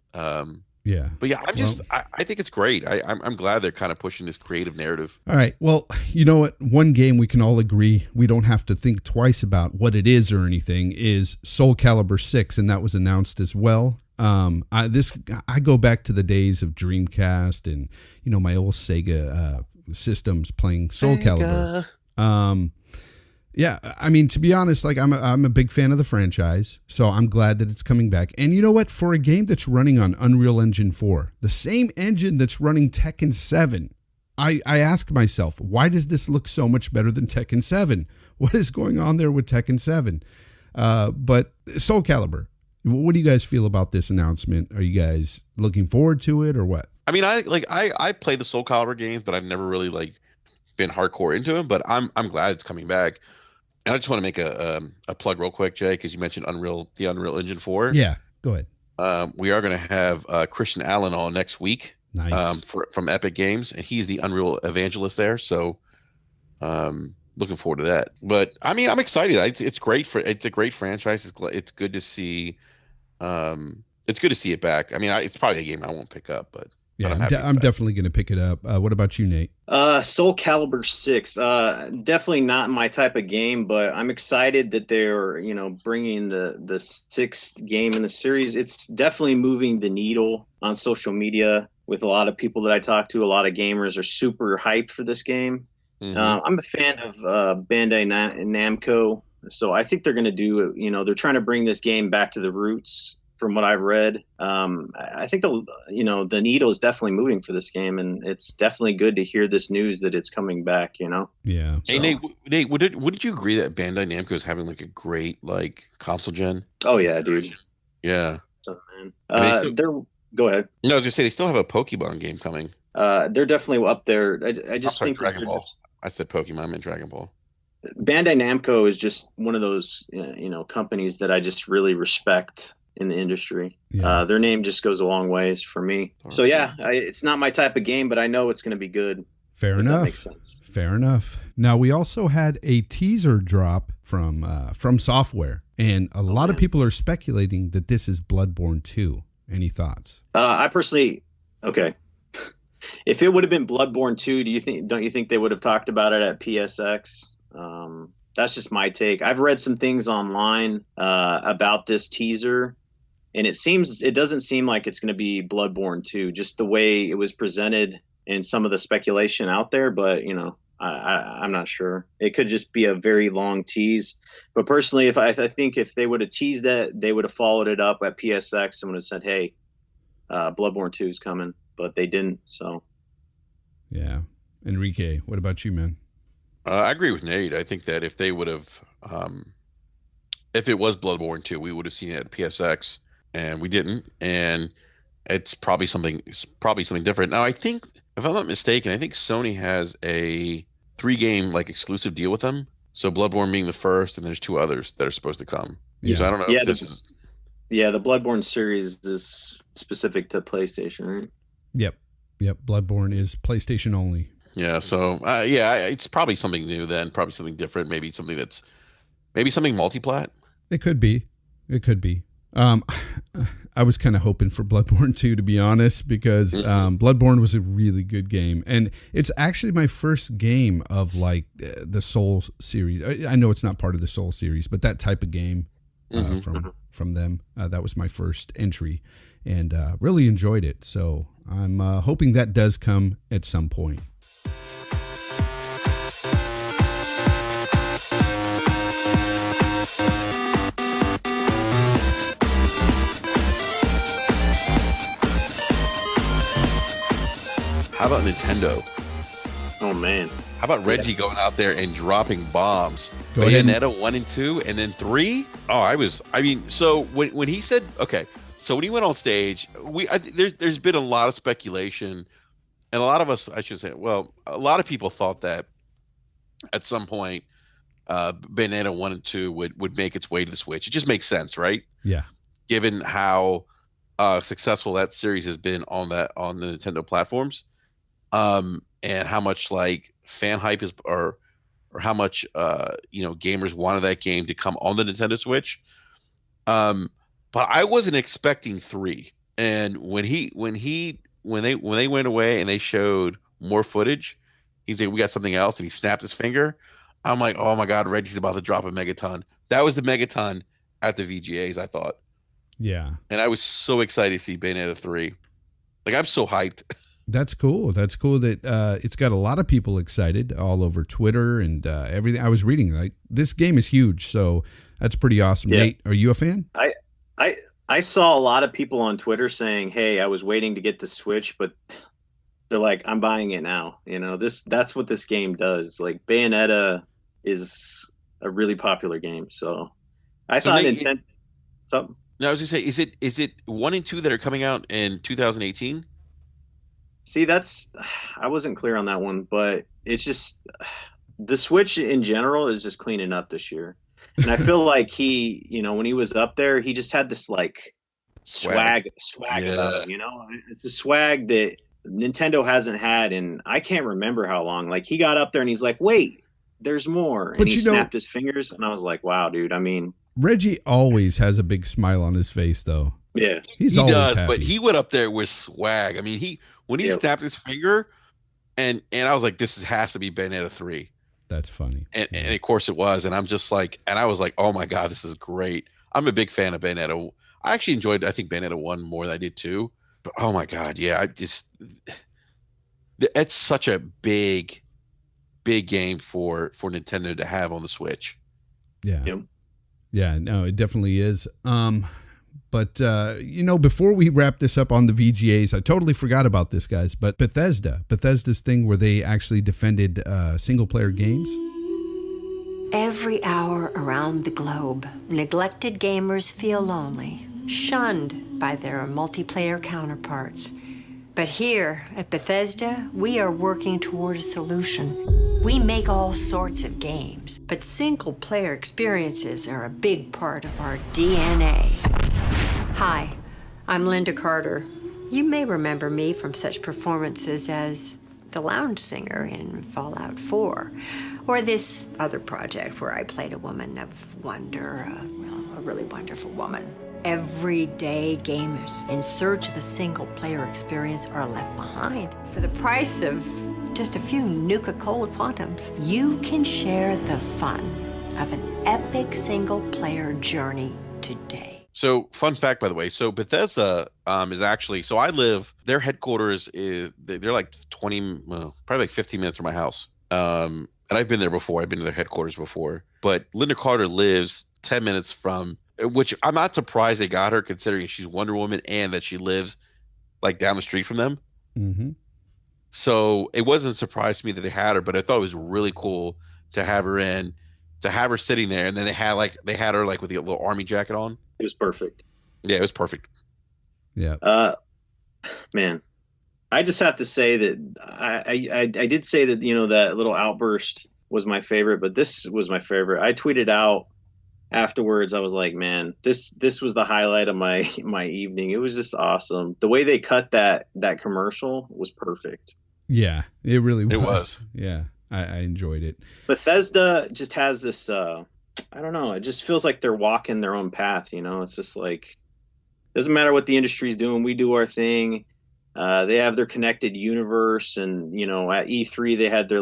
yeah. But yeah, I think it's great. I'm glad they're kind of pushing this creative narrative. All right. Well, you know what? One game we can all agree we don't have to think twice about what it is or anything is Soul Calibur 6, and that was announced as well. I go back to the days of Dreamcast and, you know, my old Sega systems playing Soul Calibur. Yeah, I mean, to be honest, like I'm a big fan of the franchise, so I'm glad that it's coming back. And you know what? For a game that's running on Unreal Engine 4, the same engine that's running Tekken 7, I ask myself, why does this look so much better than Tekken 7? What is going on there with Tekken 7? But Soul Calibur, what do you guys feel about this announcement? Are you guys looking forward to it or what? I mean, I play the Soul Calibur games, but I've never really been hardcore into them. But I'm glad it's coming back. And I just want to make a plug real quick, Jay, because you mentioned the Unreal Engine 4. Yeah, go ahead. We are going to have Christian Allen on next week. Nice. From Epic Games, and he's the Unreal evangelist there. So, looking forward to that. But I mean, I'm excited. It's great it's a great franchise. It's good to see. It's good to see it back. I mean, it's probably a game I won't pick up, but yeah, I'm definitely going to pick it up. What about you, Nate? Soul Calibur 6, definitely not my type of game, but I'm excited that they're, you know, bringing the sixth game in the series. It's definitely moving the needle on social media with a lot of people that I talk to. A lot of gamers are super hyped for this game. Mm-hmm. I'm a fan of Bandai Namco, so I think they're going to do, you know, they're trying to bring this game back to the roots. From what I've read, I think the needle is definitely moving for this game, and it's definitely good to hear this news that it's coming back. You know. Yeah. Hey Nate, would you agree that Bandai Namco is having like a great console gen? Oh yeah, dude. Yeah. So, man. Go ahead. No, I was gonna say they still have a Pokemon game coming. They're definitely up there. I just think Dragon Ball. I said Pokemon, I meant Dragon Ball. Bandai Namco is just one of those companies that I just really respect in the industry. Yeah. Their name just goes a long ways for me. So yeah, it's not my type of game, but I know it's going to be good. Fair enough. That makes sense. Fair enough. Now we also had a teaser drop from Software, and a lot of people are speculating that this is Bloodborne 2. Any thoughts? I personally, okay. If it would have been Bloodborne 2, don't you think they would have talked about it at PSX? That's just my take. I've read some things online about this teaser, and it doesn't seem like it's going to be Bloodborne 2, just the way it was presented and some of the speculation out there. But, you know, I'm not sure. It could just be a very long tease. But personally, I think if they would have teased that, they would have followed it up at PSX and would have said, hey, Bloodborne 2 is coming. But they didn't, so. Yeah. Enrique, what about you, man? I agree with Nate. I think that if they would have, if it was Bloodborne 2, we would have seen it at PSX, and we didn't. And it's probably something different. Now, I think, if I'm not mistaken, I think Sony has a 3-game exclusive deal with them. So Bloodborne being the first, and there's 2 others that are supposed to come. Yeah. So I don't know if this is. Yeah, the Bloodborne series is specific to PlayStation, right? Yep. Bloodborne is PlayStation only. Yeah, so it's probably something new then, probably something different, maybe something multi-plat. It could be. I was kind of hoping for Bloodborne 2, to be honest, because Bloodborne was a really good game, and it's actually my first game of the Soul series. I know it's not part of the Soul series, but that type of game from them, that was my first entry, and really enjoyed it. So I'm hoping that does come at some point. How about Nintendo? Oh man, How about Reggie going out there and dropping bombs? Go ahead. Bayonetta 1 and 2, and then 3. Oh, so when he said, okay, so when he went on stage, there's been a lot of speculation, and a lot of us, I should say, well, a lot of people thought that at some point, Bayonetta 1 and 2 would make its way to the Switch. It just makes sense, right? Yeah. Given how successful that series has been on the Nintendo platforms, and how much like fan hype is, or how much gamers wanted that game to come on the Nintendo Switch. But I wasn't expecting 3. And when they went away and they showed more footage, he said, "We got something else," and he snapped his finger. I'm like, oh my God, Reggie's about to drop a megaton. That was the megaton at the VGAs, I thought. Yeah. And I was so excited to see Bayonetta 3. Like, I'm so hyped. That's cool. That's cool that it's got a lot of people excited all over Twitter and everything. I was reading, like, this game is huge, so that's pretty awesome. Yeah. Nate, are you a fan? I saw a lot of people on Twitter saying, "Hey, I was waiting to get the Switch, but they're like, I'm buying it now." That's what this game does. Like, Bayonetta is a really popular game, so I thought Nintendo. Something. No, I was gonna say, is it 1 and 2 that are coming out in 2018? See, I wasn't clear on that one, but it's just the Switch in general is just cleaning up this year. And I feel like when he was up there, he just had this like swag about him, It's a swag that Nintendo hasn't had, and I can't remember how long. Like, he got up there and he's like, "Wait, there's more." And he snapped his fingers, and I was like, wow, dude. I mean, Reggie always has a big smile on his face, though. Yeah, he does. Happy. But he went up there with swag. I mean, when he snapped his finger, and I was like, this has to be Bayonetta 3. That's funny. And of course it was. And I'm just like, and I was like, oh my God, this is great. I'm a big fan of Bayonetta. I actually enjoyed, I think, Bayonetta 1 more than I did 2. But oh my God, yeah, it's such a big game for Nintendo to have on the Switch. Yeah. Yep. Yeah, no, it definitely is. But before we wrap this up on the VGAs, I totally forgot about this, guys. But Bethesda's thing where they actually defended single-player games. Every hour around the globe, neglected gamers feel lonely, shunned by their multiplayer counterparts. But here at Bethesda, we are working toward a solution. We make all sorts of games, but single-player experiences are a big part of our DNA. Hi, I'm Linda Carter. You may remember me from such performances as the lounge singer in Fallout 4, or this other project where I played a woman of wonder, a really wonderful woman. Everyday gamers in search of a single-player experience are left behind. For the price of just a few Nuka-Cola Quantums, you can share the fun of an epic single-player journey today. So, fun fact, by the way. So, Bethesda is actually, so I live, their headquarters they're like probably like 15 minutes from my house. And I've been there before. I've been to their headquarters before. But Linda Carter lives 10 minutes from, which I'm not surprised they got her, considering she's Wonder Woman and that she lives like down the street from them. Mm-hmm. So, it wasn't a surprise to me that they had her, but I thought it was really cool to have her sitting there. And then they had her like with the little army jacket on. It was perfect. Yeah, it was perfect. Yeah. Man, I just have to say that I did say that, that little outburst was my favorite, but this was my favorite. I tweeted out afterwards. I was like, man, this was the highlight of my evening. It was just awesome. The way they cut that commercial was perfect. Yeah, it really was. It was. Yeah, I enjoyed it. Bethesda just has this, I don't know. It just feels like they're walking their own path. It's just like, doesn't matter what the industry's doing. We do our thing. They have their connected universe, and at E3 they had their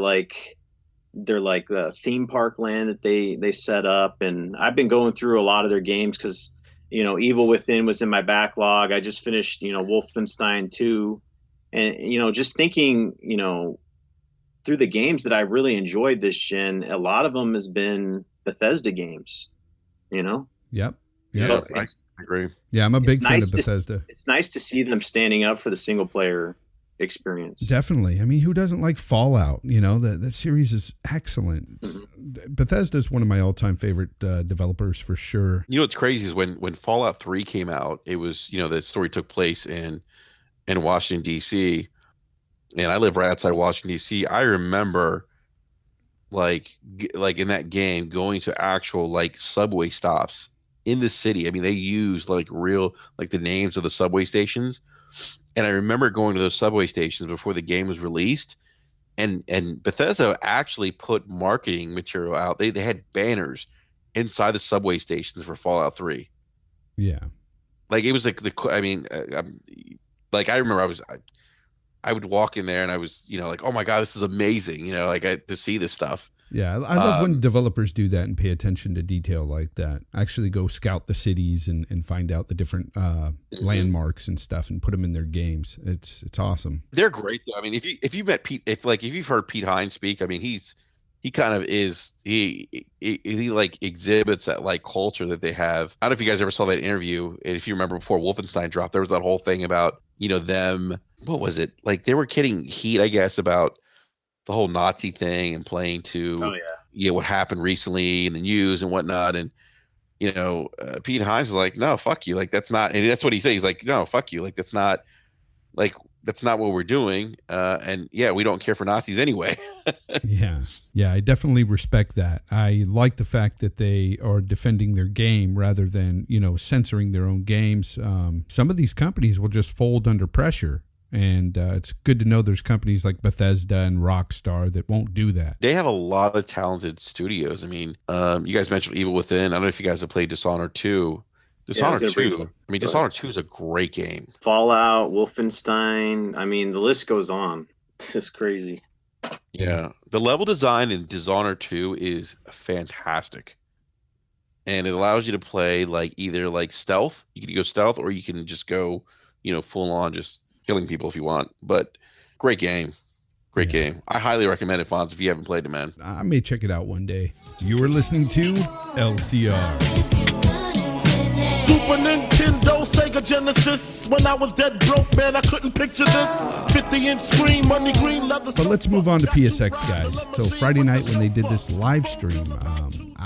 the theme park land that they set up. And I've been going through a lot of their games because Evil Within was in my backlog. I just finished Wolfenstein 2, and just thinking through the games that I really enjoyed this gen, a lot of them has been Bethesda games, Yep. Yeah, So I agree. Yeah, I'm a big fan of Bethesda. It's nice to see them standing up for the single player experience. Definitely. I mean, who doesn't like Fallout? You know, that series is excellent. Bethesda's one of my all-time favorite developers for sure. You know what's crazy is when Fallout 3 came out, it was, the story took place in Washington D.C. and I live right outside Washington D.C. I remember like in that game going to actual like subway stops in the city. I mean, they used like real like the names of the subway stations. And I remember going to those subway stations before the game was released, and Bethesda actually put marketing material out. They had banners inside the subway stations for Fallout 3. Yeah, like it was like I remember I would walk in there and I was like, oh my god, this is amazing, to see this stuff. Yeah, I love when developers do that and pay attention to detail like that. Actually go scout the cities and find out the different landmarks and stuff and put them in their games. It's awesome. They're great though. I mean, if you met Pete, if you've heard Pete Hines speak, I mean, he kind of is he like exhibits that like culture that they have. I don't know if you guys ever saw that interview, and if you remember before Wolfenstein dropped, there was that whole thing about them. What was it? Like they were getting heat, I guess, about the whole Nazi thing and playing to what happened recently in the news and whatnot. And Pete Hines is like, no, fuck you, like that's not, and that's what he said. He's like, no, fuck you, like that's not what we're doing. And yeah, we don't care for Nazis anyway. Yeah, I definitely respect that. I like the fact that they are defending their game rather than censoring their own games. Some of these companies will just fold under pressure. And it's good to know there's companies like Bethesda and Rockstar that won't do that. They have a lot of talented studios. I mean, you guys mentioned Evil Within. I don't know if you guys have played Dishonored 2. Dishonored 2. I mean, Dishonored 2 is a great game. Fallout, Wolfenstein. I mean, the list goes on. It's just crazy. Yeah. The level design in Dishonored 2 is fantastic. And it allows you to play like either like stealth. You can go stealth or you can just go, full on just killing people if you want. But great game. Great game. I highly recommend it, Fonz, if you haven't played it, man. I may check it out one day. You are listening to LCR. Super Nintendo, Sega Genesis. When I was dead broke, man, I couldn't picture this. 50-inch screen, money green leather. But let's move on to PSX, guys. So Friday night when they did this live stream,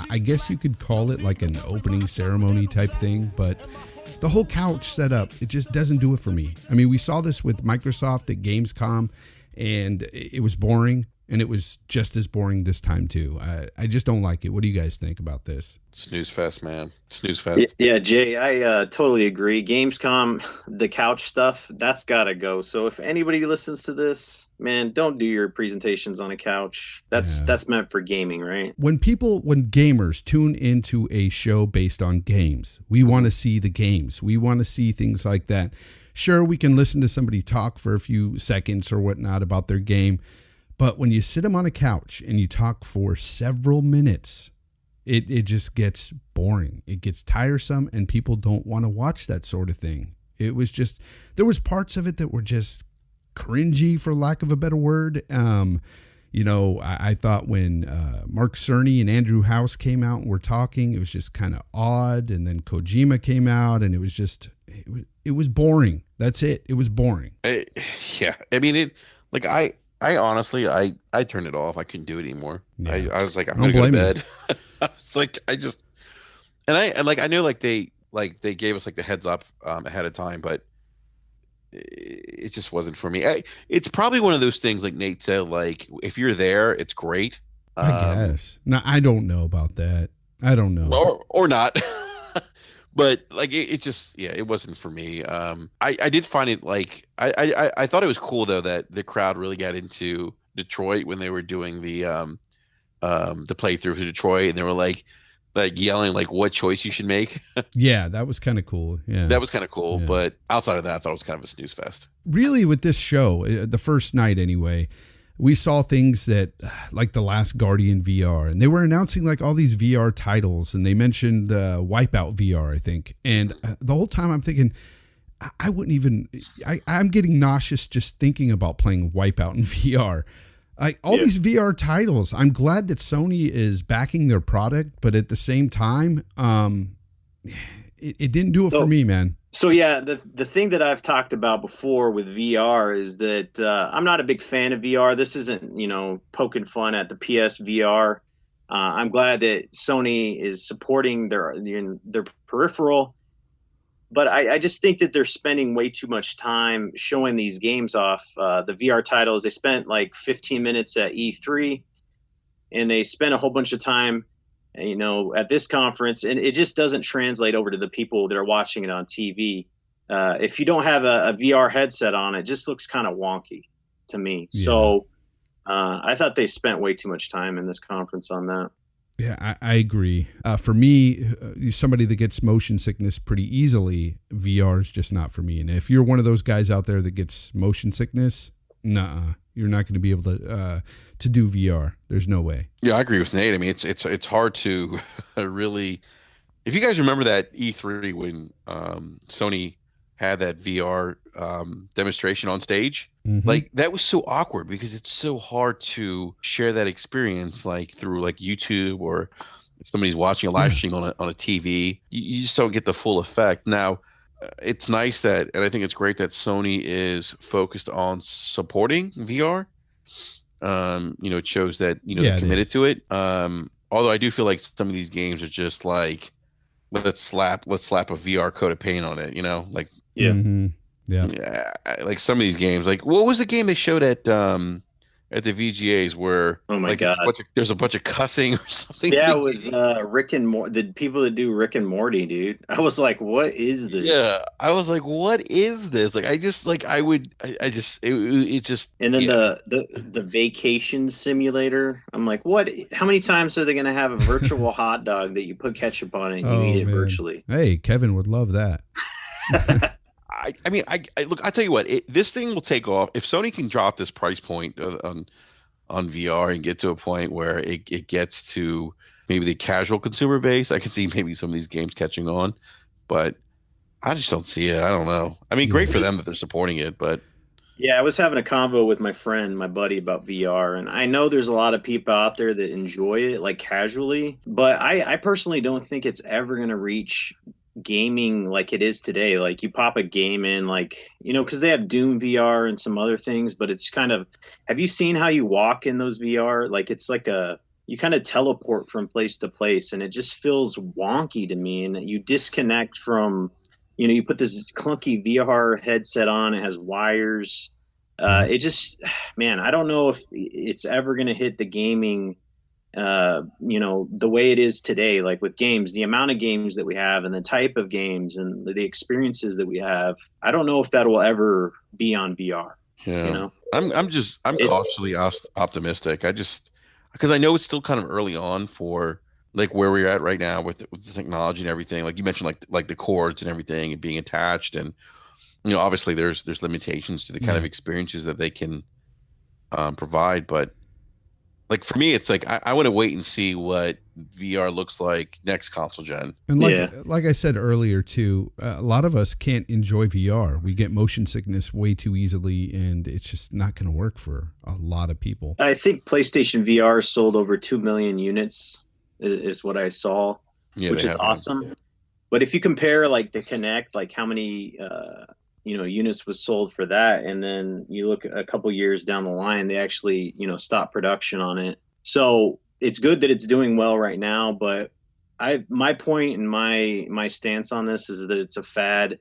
I guess you could call it like an opening ceremony type thing, but the whole couch setup, it just doesn't do it for me. I mean, we saw this with Microsoft at Gamescom, and it was boring, and it was just as boring this time, too. I just don't like it. What do you guys think about this? Snooze fest, man. Snooze fest. Yeah, Jay, I totally agree. Gamescom, the couch stuff, that's got to go. So if anybody listens to this, man, don't do your presentations on a couch. That's meant for gaming, right? When gamers tune into a show based on games, we want to see the games. We want to see things like that. Sure, we can listen to somebody talk for a few seconds or whatnot about their game, but when you sit them on a couch and you talk for several minutes, it just gets boring. It gets tiresome, and people don't want to watch that sort of thing. It was just, there was parts of it that were just cringy, for lack of a better word. I thought when Mark Cerny and Andrew House came out and were talking, it was just kind of odd. And then Kojima came out, and it was just, it was boring. That's it. It was boring. Yeah. I mean, I honestly, I turned it off. I couldn't do it anymore. Yeah. I was like, I'm gonna go to bed. I was like, I knew they gave us like the heads up ahead of time, but it just wasn't for me. It's probably one of those things like Nate said, like if you're there, it's great. I guess. No, I don't know about that. I don't know. Or not. But like it just, yeah, it wasn't for me. I did find it like I thought it was cool though that the crowd really got into Detroit when they were doing the playthrough for Detroit, and they were like yelling like what choice you should make. Yeah, that was kind of cool. Yeah, that was kind of cool. Yeah. But outside of that, I thought it was kind of a snooze fest. Really, with this show, the first night anyway, we saw things that like The Last Guardian VR, and they were announcing like all these VR titles, and they mentioned Wipeout VR, I think. And the whole time I'm thinking, I wouldn't even, I'm getting nauseous just thinking about playing Wipeout in VR. These VR titles, I'm glad that Sony is backing their product, but at the same time, it didn't do it for me, man. So yeah, the thing that I've talked about before with VR is that I'm not a big fan of VR. This isn't, poking fun at the PSVR. I'm glad that Sony is supporting their peripheral, but I just think that they're spending way too much time showing these games off. The VR titles, they spent like 15 minutes at E3, and they spent a whole bunch of time at this conference, and it just doesn't translate over to the people that are watching it on TV. If you don't have a VR headset on, it just looks kind of wonky to me. Yeah. So I thought they spent way too much time in this conference on that. Yeah, I agree. For me, somebody that gets motion sickness pretty easily, VR is just not for me. And if you're one of those guys out there that gets motion sickness, you're not going to be able to do VR. There's no way. Yeah, I agree with Nate. I mean, it's hard to really. If you guys remember that E3 when Sony had that VR demonstration on stage, like that was so awkward because it's so hard to share that experience like through like YouTube, or if somebody's watching a live stream on a TV, you just don't get the full effect. Now, it's nice that, and I think it's great that Sony is focused on supporting VR. It shows that they're committed to it. Although I do feel like some of these games are just like, let's slap a VR coat of paint on it. Like yeah, like some of these games. Like what was the game they showed at the VGAs where God, there's a bunch of cussing or something? Yeah, it was Rick and Morty. The people that do Rick and Morty, dude. I was like, what is this? Yeah, I was like, what is this? Like, it just. And then the vacation simulator. I'm like, what? How many times are they gonna have a virtual hot dog that you put ketchup on it and you eat it virtually? Hey, Kevin would love that. I mean, look. I tell you what, this thing will take off if Sony can drop this price point on VR and get to a point where it gets to maybe the casual consumer base. I can see maybe some of these games catching on, but I just don't see it. I don't know. I mean, great for them that they're supporting it, but yeah, I was having a convo with my buddy about VR, and I know there's a lot of people out there that enjoy it like casually, but I personally don't think it's ever going to reach gaming like it is today. Like you pop a game in, like, because they have Doom VR and some other things, but it's kind of, have you seen how you walk in those VR? Like it's like you kind of teleport from place to place, and it just feels wonky to me, and you disconnect from, you put this clunky VR headset on, it has wires. It just, man, I don't know if it's ever going to hit the gaming the way it is today, like with games, the amount of games that we have and the type of games and the experiences that we have. I don't know if that will ever be on VR. Yeah. I'm cautiously optimistic. Because I know it's still kind of early on for like where we're at right now with the technology and everything. Like you mentioned, like the cords and everything and being attached, and obviously there's limitations to the kind of experiences that they can provide, but like for me, it's like I want to wait and see what VR looks like next console gen. And like I said earlier too, a lot of us can't enjoy VR. We get motion sickness way too easily, and it's just not going to work for a lot of people. I think PlayStation VR sold over 2 million units, is what I saw, which is awesome. But if you compare like the Kinect, like how many units was sold for that, and then you look a couple years down the line, they actually stopped production on it. So it's good that it's doing well right now, but my point and my stance on this is that it's a fad.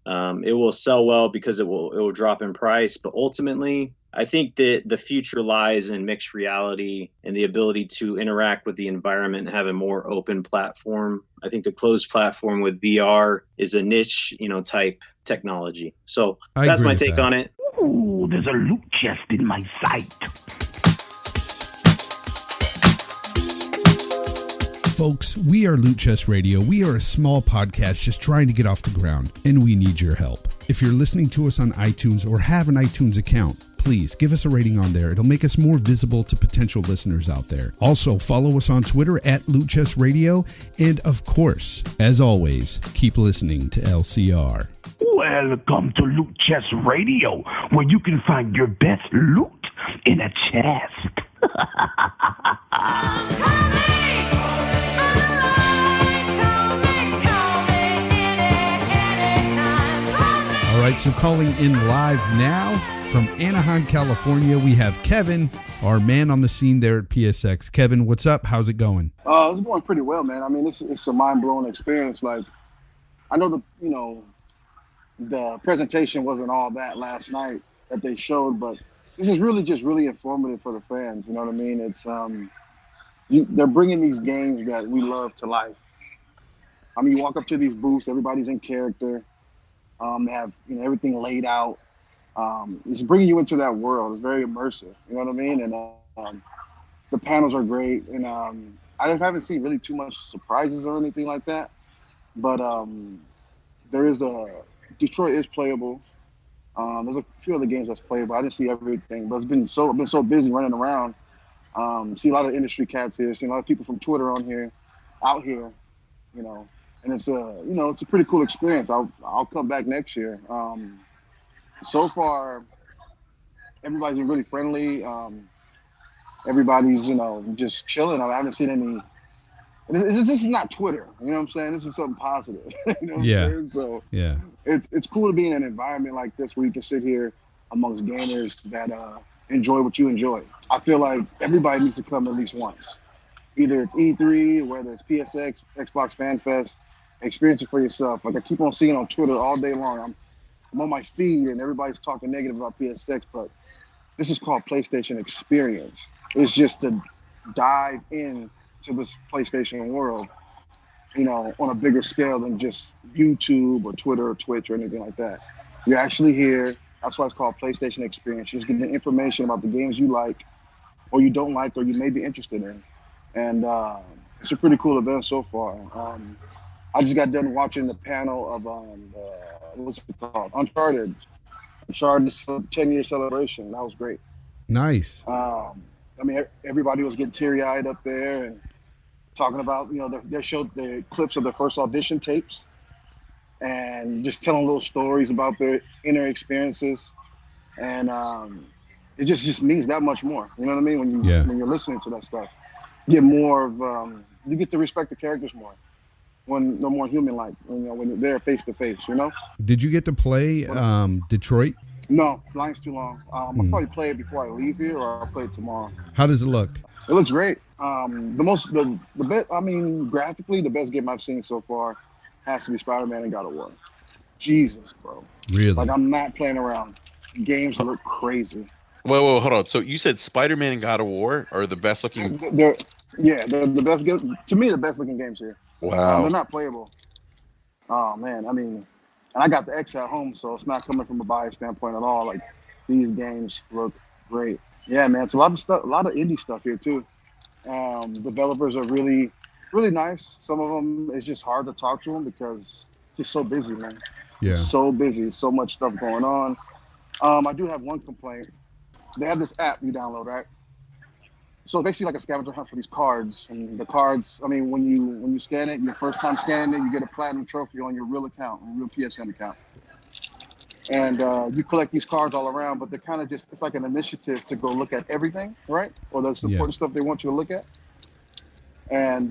It will sell well because it will drop in price, but ultimately I think that the future lies in mixed reality and the ability to interact with the environment and have a more open platform. I think the closed platform with VR is a niche, type technology. So that's my take on it. Ooh, there's a loot chest in my sight. Folks, we are Loot Chest Radio. We are a small podcast just trying to get off the ground, and we need your help. If you're listening to us on iTunes or have an iTunes account, please give us a rating on there. It'll make us more visible to potential listeners out there. Also, follow us on Twitter at Loot Chest Radio. And of course, as always, keep listening to LCR. Welcome to Loot Chest Radio, where you can find your best loot in a chest. So calling in live now from Anaheim, California, we have Kevin, our man on the scene there at PSX. Kevin, what's up? How's it going? It's going pretty well, man. I mean, it's a mind-blowing experience. Like, I know the presentation wasn't all that last night that they showed, but this is really just really informative for the fans. You know what I mean? It's they're bringing these games that we love to life. I mean, you walk up to these booths, everybody's in character. They have everything laid out. It's bringing you into that world. It's very immersive. You know what I mean? And the panels are great. And I haven't seen really too much surprises or anything like that. But there is Detroit is playable. There's a few other games that's playable. I didn't see everything, but I've been so busy running around. See a lot of industry cats here. See a lot of people from Twitter out here. And it's it's a pretty cool experience. I'll come back next year. So far, everybody's been really friendly. Everybody's just chilling. I haven't seen any. This is not Twitter. You know what I'm saying? This is something positive. You know what I'm saying? So yeah, it's cool to be in an environment like this where you can sit here amongst gamers that enjoy what you enjoy. I feel like everybody needs to come at least once. Either it's E3, whether it's PSX, Xbox Fan Fest, experience it for yourself. Like I keep on seeing on Twitter all day long. I'm on my feed and everybody's talking negative about PSX, but this is called PlayStation Experience. It's just to dive in to this PlayStation world, on a bigger scale than just YouTube or Twitter or Twitch or anything like that. You're actually here. That's why it's called PlayStation Experience. You're just getting information about the games you like or you don't like or you may be interested in. And it's a pretty cool event so far. I just got done watching the panel of what's it called? Uncharted 10-year celebration. That was great. Nice. I mean, everybody was getting teary-eyed up there and talking about, they showed the clips of their first audition tapes and just telling little stories about their inner experiences. And it just means that much more. You know what I mean? When you're listening to that stuff, you get more of, you get to respect the characters more when they're more human-like, when you're there face-to-face, Did you get to play Detroit? No, line's too long. I'll probably play it before I leave here, or I'll play it tomorrow. How does it look? It looks great. The best. I mean, graphically, the best game I've seen so far has to be Spider-Man and God of War. Jesus, bro. Really? Like I'm not playing around. Games look crazy. Whoa, hold on. So you said Spider-Man and God of War are the best looking? They're the best. To me, the best looking games here. Wow. They're not playable. Oh man, I mean. And I got the X at home, so it's not coming from a bias standpoint at all. Like these games look great. Yeah, man. It's a lot of stuff, a lot of indie stuff here too. Developers are really, really nice. Some of them it's just hard to talk to them because just so busy, man. Yeah. So busy, so much stuff going on. I do have one complaint. They have this app you download, right? So it's basically like a scavenger hunt for these cards. And the cards, I mean, when you scan it, your first time scanning it, you get a platinum trophy on your real account, your real PSN account. And you collect these cards all around, but they're kind of just, it's like an initiative to go look at everything, right? Or the important stuff they want you to look at. And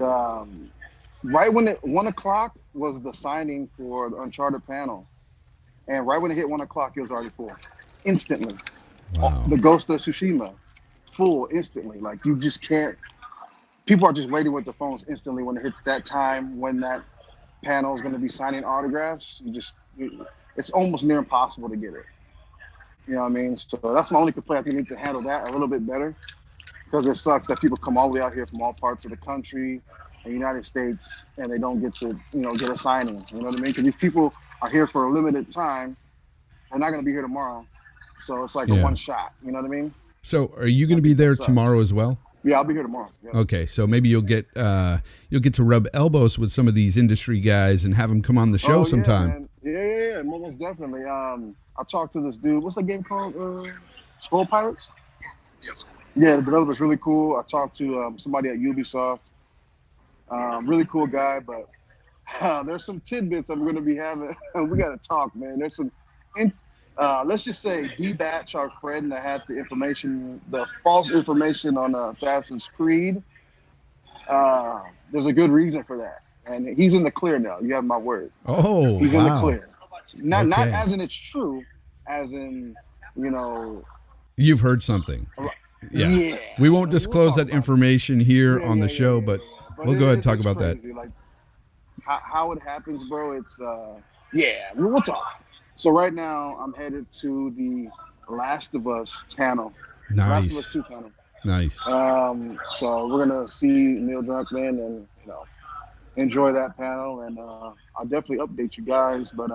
right when 1 o'clock was the signing for the Uncharted panel. And right when it hit 1 o'clock, it was already full. Instantly. Wow. The Ghost of Tsushima. Full instantly. Like you just can't. People are just waiting with their phones instantly when it hits that time when that panel is going to be signing autographs. It's almost near impossible to get it. You know what I mean? So that's my only complaint. I think we need to handle that a little bit better because it sucks that people come all the way out here from all parts of the country and United States and they don't get to get a signing. You know what I mean? Because these people are here for a limited time. They're not going to be here tomorrow. So it's like a one shot. You know what I mean? So are you going to be there tomorrow as well? Yeah, I'll be here tomorrow. Yeah. Okay, so maybe you'll get to rub elbows with some of these industry guys and have them come on the show sometime. Yeah, most definitely. I talked to this dude. What's that game called? Skull Pirates? Yeah, the developer's really cool. I talked to somebody at Ubisoft. Really cool guy, but there's some tidbits that we're going to be having. We got to talk, man. There's some... let's just say D-Batch, our friend that had the false information on Assassin's Creed. There's a good reason for that. And he's in the clear now. You have my word. Oh, he's in the clear. Not Okay. as in it's true, as in, you know. You've heard something. Yeah. We won't disclose that information here on the show, but we'll go ahead and talk about that. Like how it happens, bro. It's we'll talk. So right now I'm headed to the Last of Us panel. Last of Us 2 panel. Nice. So we're gonna see Neil Druckmann and enjoy that panel, and I'll definitely update you guys. But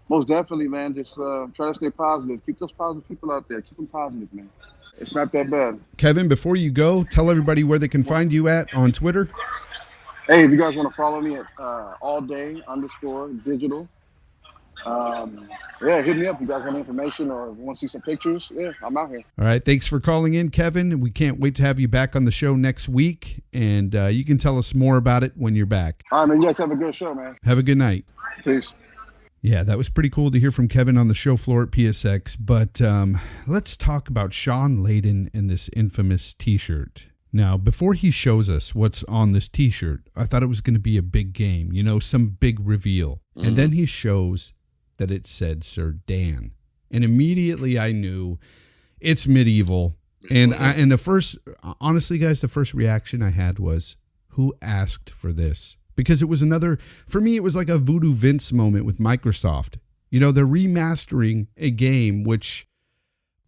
most definitely, man, just try to stay positive. Keep those positive people out there. Keep them positive, man. It's not that bad. Kevin, before you go, tell everybody where they can find you at on Twitter. Hey, if you guys want to follow me at allday_digital. Hit me up if you guys want information or want to see some pictures. Yeah, I'm out here. All right. Thanks for calling in, Kevin. We can't wait to have you back on the show next week, and you can tell us more about it when you're back. All right, man. You guys have a good show, man. Have a good night. Peace. Yeah, that was pretty cool to hear from Kevin on the show floor at PSX. But let's talk about Sean Layden and this infamous T-shirt. Now, before he shows us what's on this T-shirt, I thought it was going to be a big game, some big reveal. Mm-hmm. And then he shows that it said Sir Dan. And immediately I knew it's medieval. And honestly, guys, the first reaction I had was, who asked for this? Because it was for me, it was like a Voodoo Vince moment with Microsoft. They're remastering a game, which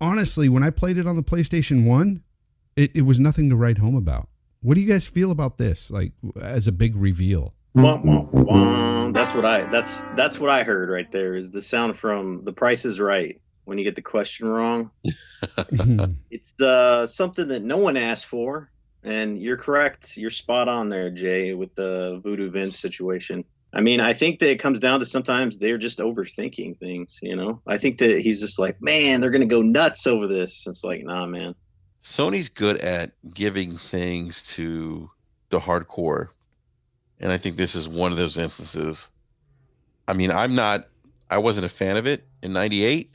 honestly, when I played it on the PlayStation 1, it was nothing to write home about. What do you guys feel about this, like, as a big reveal? Wah, wah, wah. That's what I heard right there, is the sound from The Price is Right when you get the question wrong. It's something that no one asked for. And you're correct. You're spot on there, Jay, with the Voodoo Vince situation. I mean, I think that it comes down to sometimes they're just overthinking things, I think that he's just like, man, they're going to go nuts over this. It's like, nah, man. Sony's good at giving things to the hardcore. And I think this is one of those instances. I mean, I wasn't a fan of it in 98.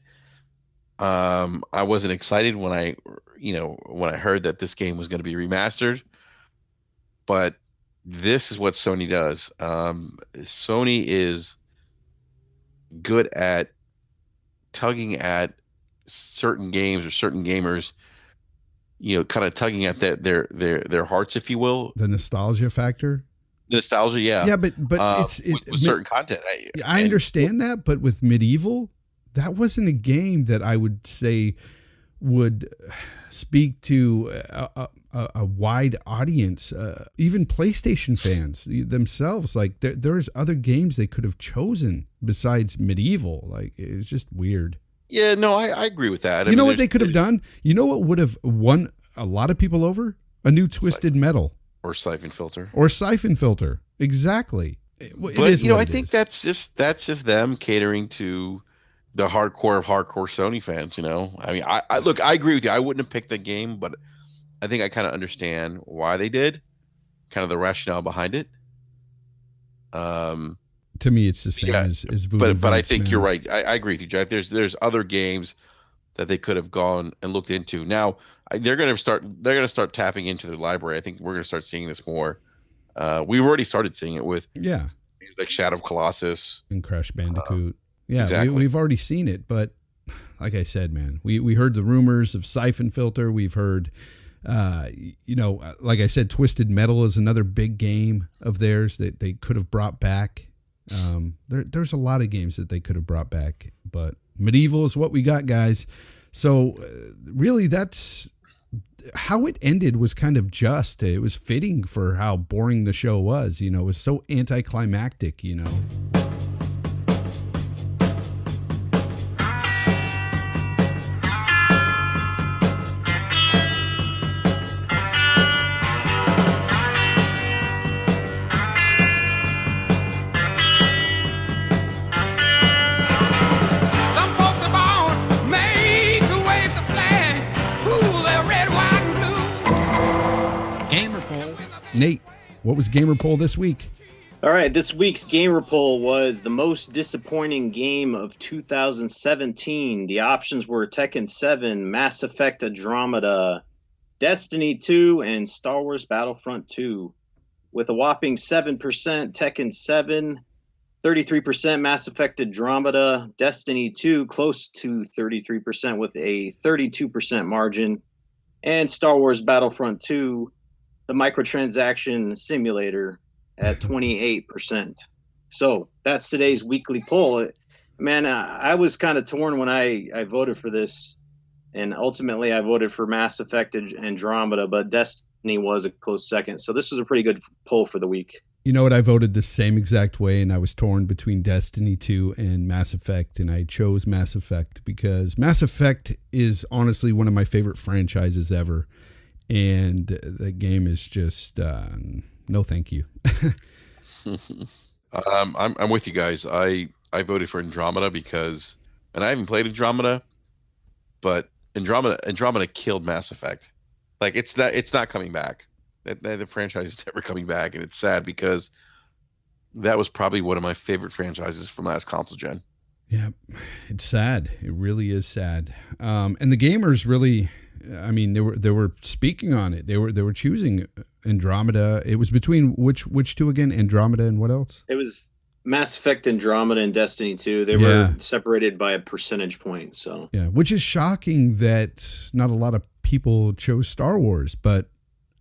I wasn't excited when I heard that this game was going to be remastered, but this is what Sony does. Sony is good at tugging at certain games or certain gamers, kind of tugging at their hearts, if you will. The nostalgia factor. Nostalgia, yeah. Yeah, but it's with certain content. I understand that, but with medieval, that wasn't a game that I would say would speak to a wide audience, even PlayStation fans themselves. Like there's other games they could have chosen besides medieval. Like, it's just weird. Yeah, no, I agree with that. You know what they could have done? You know what would have won a lot of people over? A new Twisted Metal. Or Siphon Filter. Exactly. But, I think that's just them catering to the hardcore of hardcore Sony fans, I mean, I look, I agree with you. I wouldn't have picked the game, but I think I kind of understand why they did, kind of the rationale behind it. To me, it's the same as Voodoo but I think you're right. I agree with you, Jack. There's other games that they could have gone and looked into. Now they're going to start tapping into their library. I think we're going to start seeing this more. We've already started seeing it with games like Shadow of Colossus and Crash Bandicoot. Yeah, exactly. We've already seen it, but like I said, man, we heard the rumors of Siphon Filter. We've heard, like I said, Twisted Metal is another big game of theirs that they could have brought back. There's a lot of games that they could have brought back, but medieval is what we got, guys. So really, that's how it ended. Was kind of just. It was fitting for how boring the show was. It was so anticlimactic. Nate, what was Gamer Poll this week? All right, this week's Gamer Poll was the most disappointing game of 2017. The options were Tekken 7, Mass Effect Andromeda, Destiny 2, and Star Wars Battlefront 2. With a whopping 7%, Tekken 7, 33% Mass Effect Andromeda, Destiny 2 close to 33% with a 32% margin, and Star Wars Battlefront 2, the microtransaction simulator, at 28%. So that's today's weekly poll. Man, I was kind of torn when I voted for this, and ultimately I voted for Mass Effect Andromeda, but Destiny was a close second. So this was a pretty good poll for the week. You know what? I voted the same exact way, and I was torn between Destiny 2 and Mass Effect, and I chose Mass Effect because Mass Effect is honestly one of my favorite franchises ever, and the game is just no thank you. I'm with you guys. I voted for Andromeda because, and I haven't played Andromeda, but Andromeda killed Mass Effect. Like it's not coming back. The franchise is never coming back, and it's sad because that was probably one of my favorite franchises from last console gen. Yeah, it's sad. It really is sad. And the gamers really, I mean, they were speaking on it. They were choosing Andromeda. It was between which two again? Andromeda and what else? It was Mass Effect Andromeda and Destiny 2. They were separated by a percentage point. So yeah, which is shocking that not a lot of people chose Star Wars, but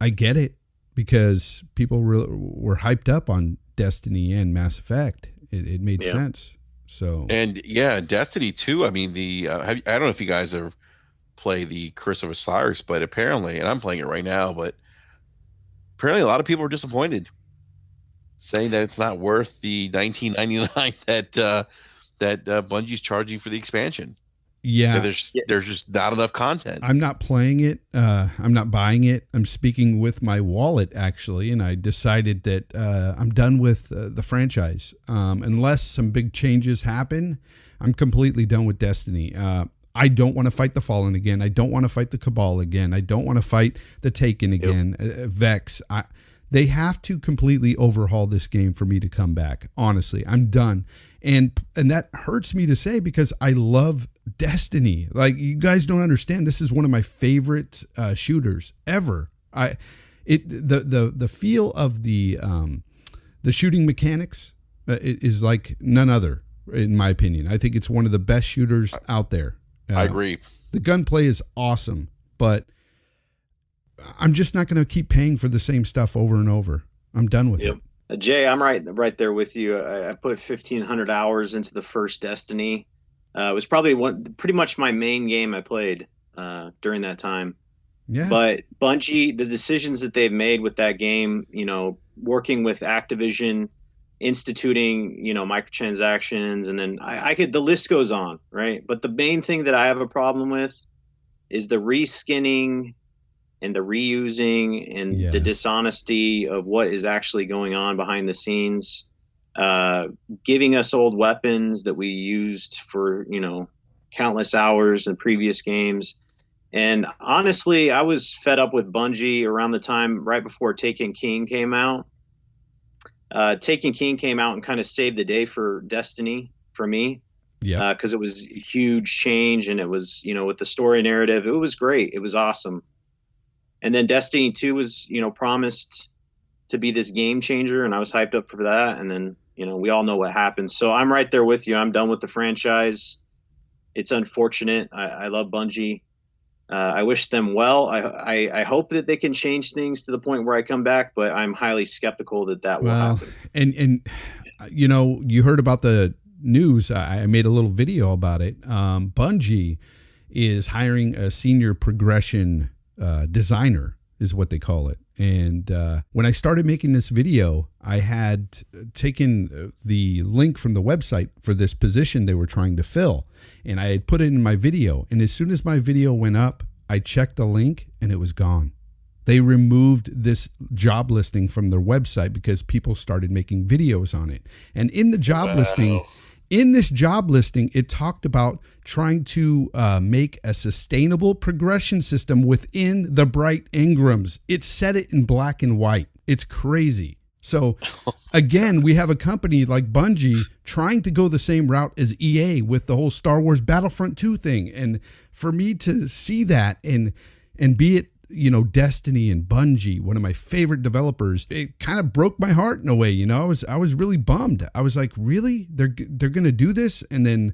I get it because people were hyped up on Destiny and Mass Effect. It made sense. So and yeah, Destiny 2. I mean, I don't know if you guys have played the Curse of Osiris, but apparently, and I'm playing it right now, but apparently a lot of people are disappointed, saying that it's not worth the $19.99 that Bungie's charging for the expansion. Yeah, there's just not enough content. I'm not playing it. I'm not buying it. I'm speaking with my wallet actually, and I decided that I'm done with the franchise. Unless some big changes happen, I'm completely done with Destiny. I don't want to fight the Fallen again. I don't want to fight the Cabal again. I don't want to fight the Taken again. Vex. They have to completely overhaul this game for me to come back. Honestly, I'm done. And that hurts me to say because I love Destiny. Like, you guys don't understand. This is one of my favorite shooters ever. The feel of the shooting mechanics is like none other, in my opinion. I think it's one of the best shooters out there. I agree. The gunplay is awesome, but I'm just not going to keep paying for the same stuff over and over. I'm done with it. Jay, I'm right there with you. I put 1,500 hours into the first Destiny. It was probably pretty much my main game I played during that time. Yeah. But Bungie, the decisions that they've made with that game, working with Activision, instituting, microtransactions, and then the list goes on, right? But the main thing that I have a problem with is the reskinning and the reusing and the dishonesty of what is actually going on behind the scenes, giving us old weapons that we used for, countless hours in previous games. And honestly, I was fed up with Bungie around the time right before Taken King came out. Taken King came out and kind of saved the day for Destiny for me. Yeah. Because it was a huge change, and it was, with the story narrative, it was great. It was awesome. And then Destiny 2 was, promised to be this game changer, and I was hyped up for that. And then, we all know what happened. So I'm right there with you. I'm done with the franchise. It's unfortunate. I love Bungie. I wish them well. I hope that they can change things to the point where I come back, but I'm highly skeptical that will happen. And you heard about the news. I made a little video about it. Bungie is hiring a senior progression designer, is what they call it. And when I started making this video, I had taken the link from the website for this position they were trying to fill, and I had put it in my video. And as soon as my video went up, I checked the link and it was gone. They removed this job listing from their website because people started making videos on it. And in the job listing, it talked about trying to make a sustainable progression system within the bright engrams. It said it in black and white. It's crazy. So again, we have a company like Bungie trying to go the same route as EA with the whole Star Wars Battlefront 2 thing. And for me to see that and be it Destiny and Bungie, one of my favorite developers, it kind of broke my heart in a way. I was really bummed. I was like, really? They're going to do this? And then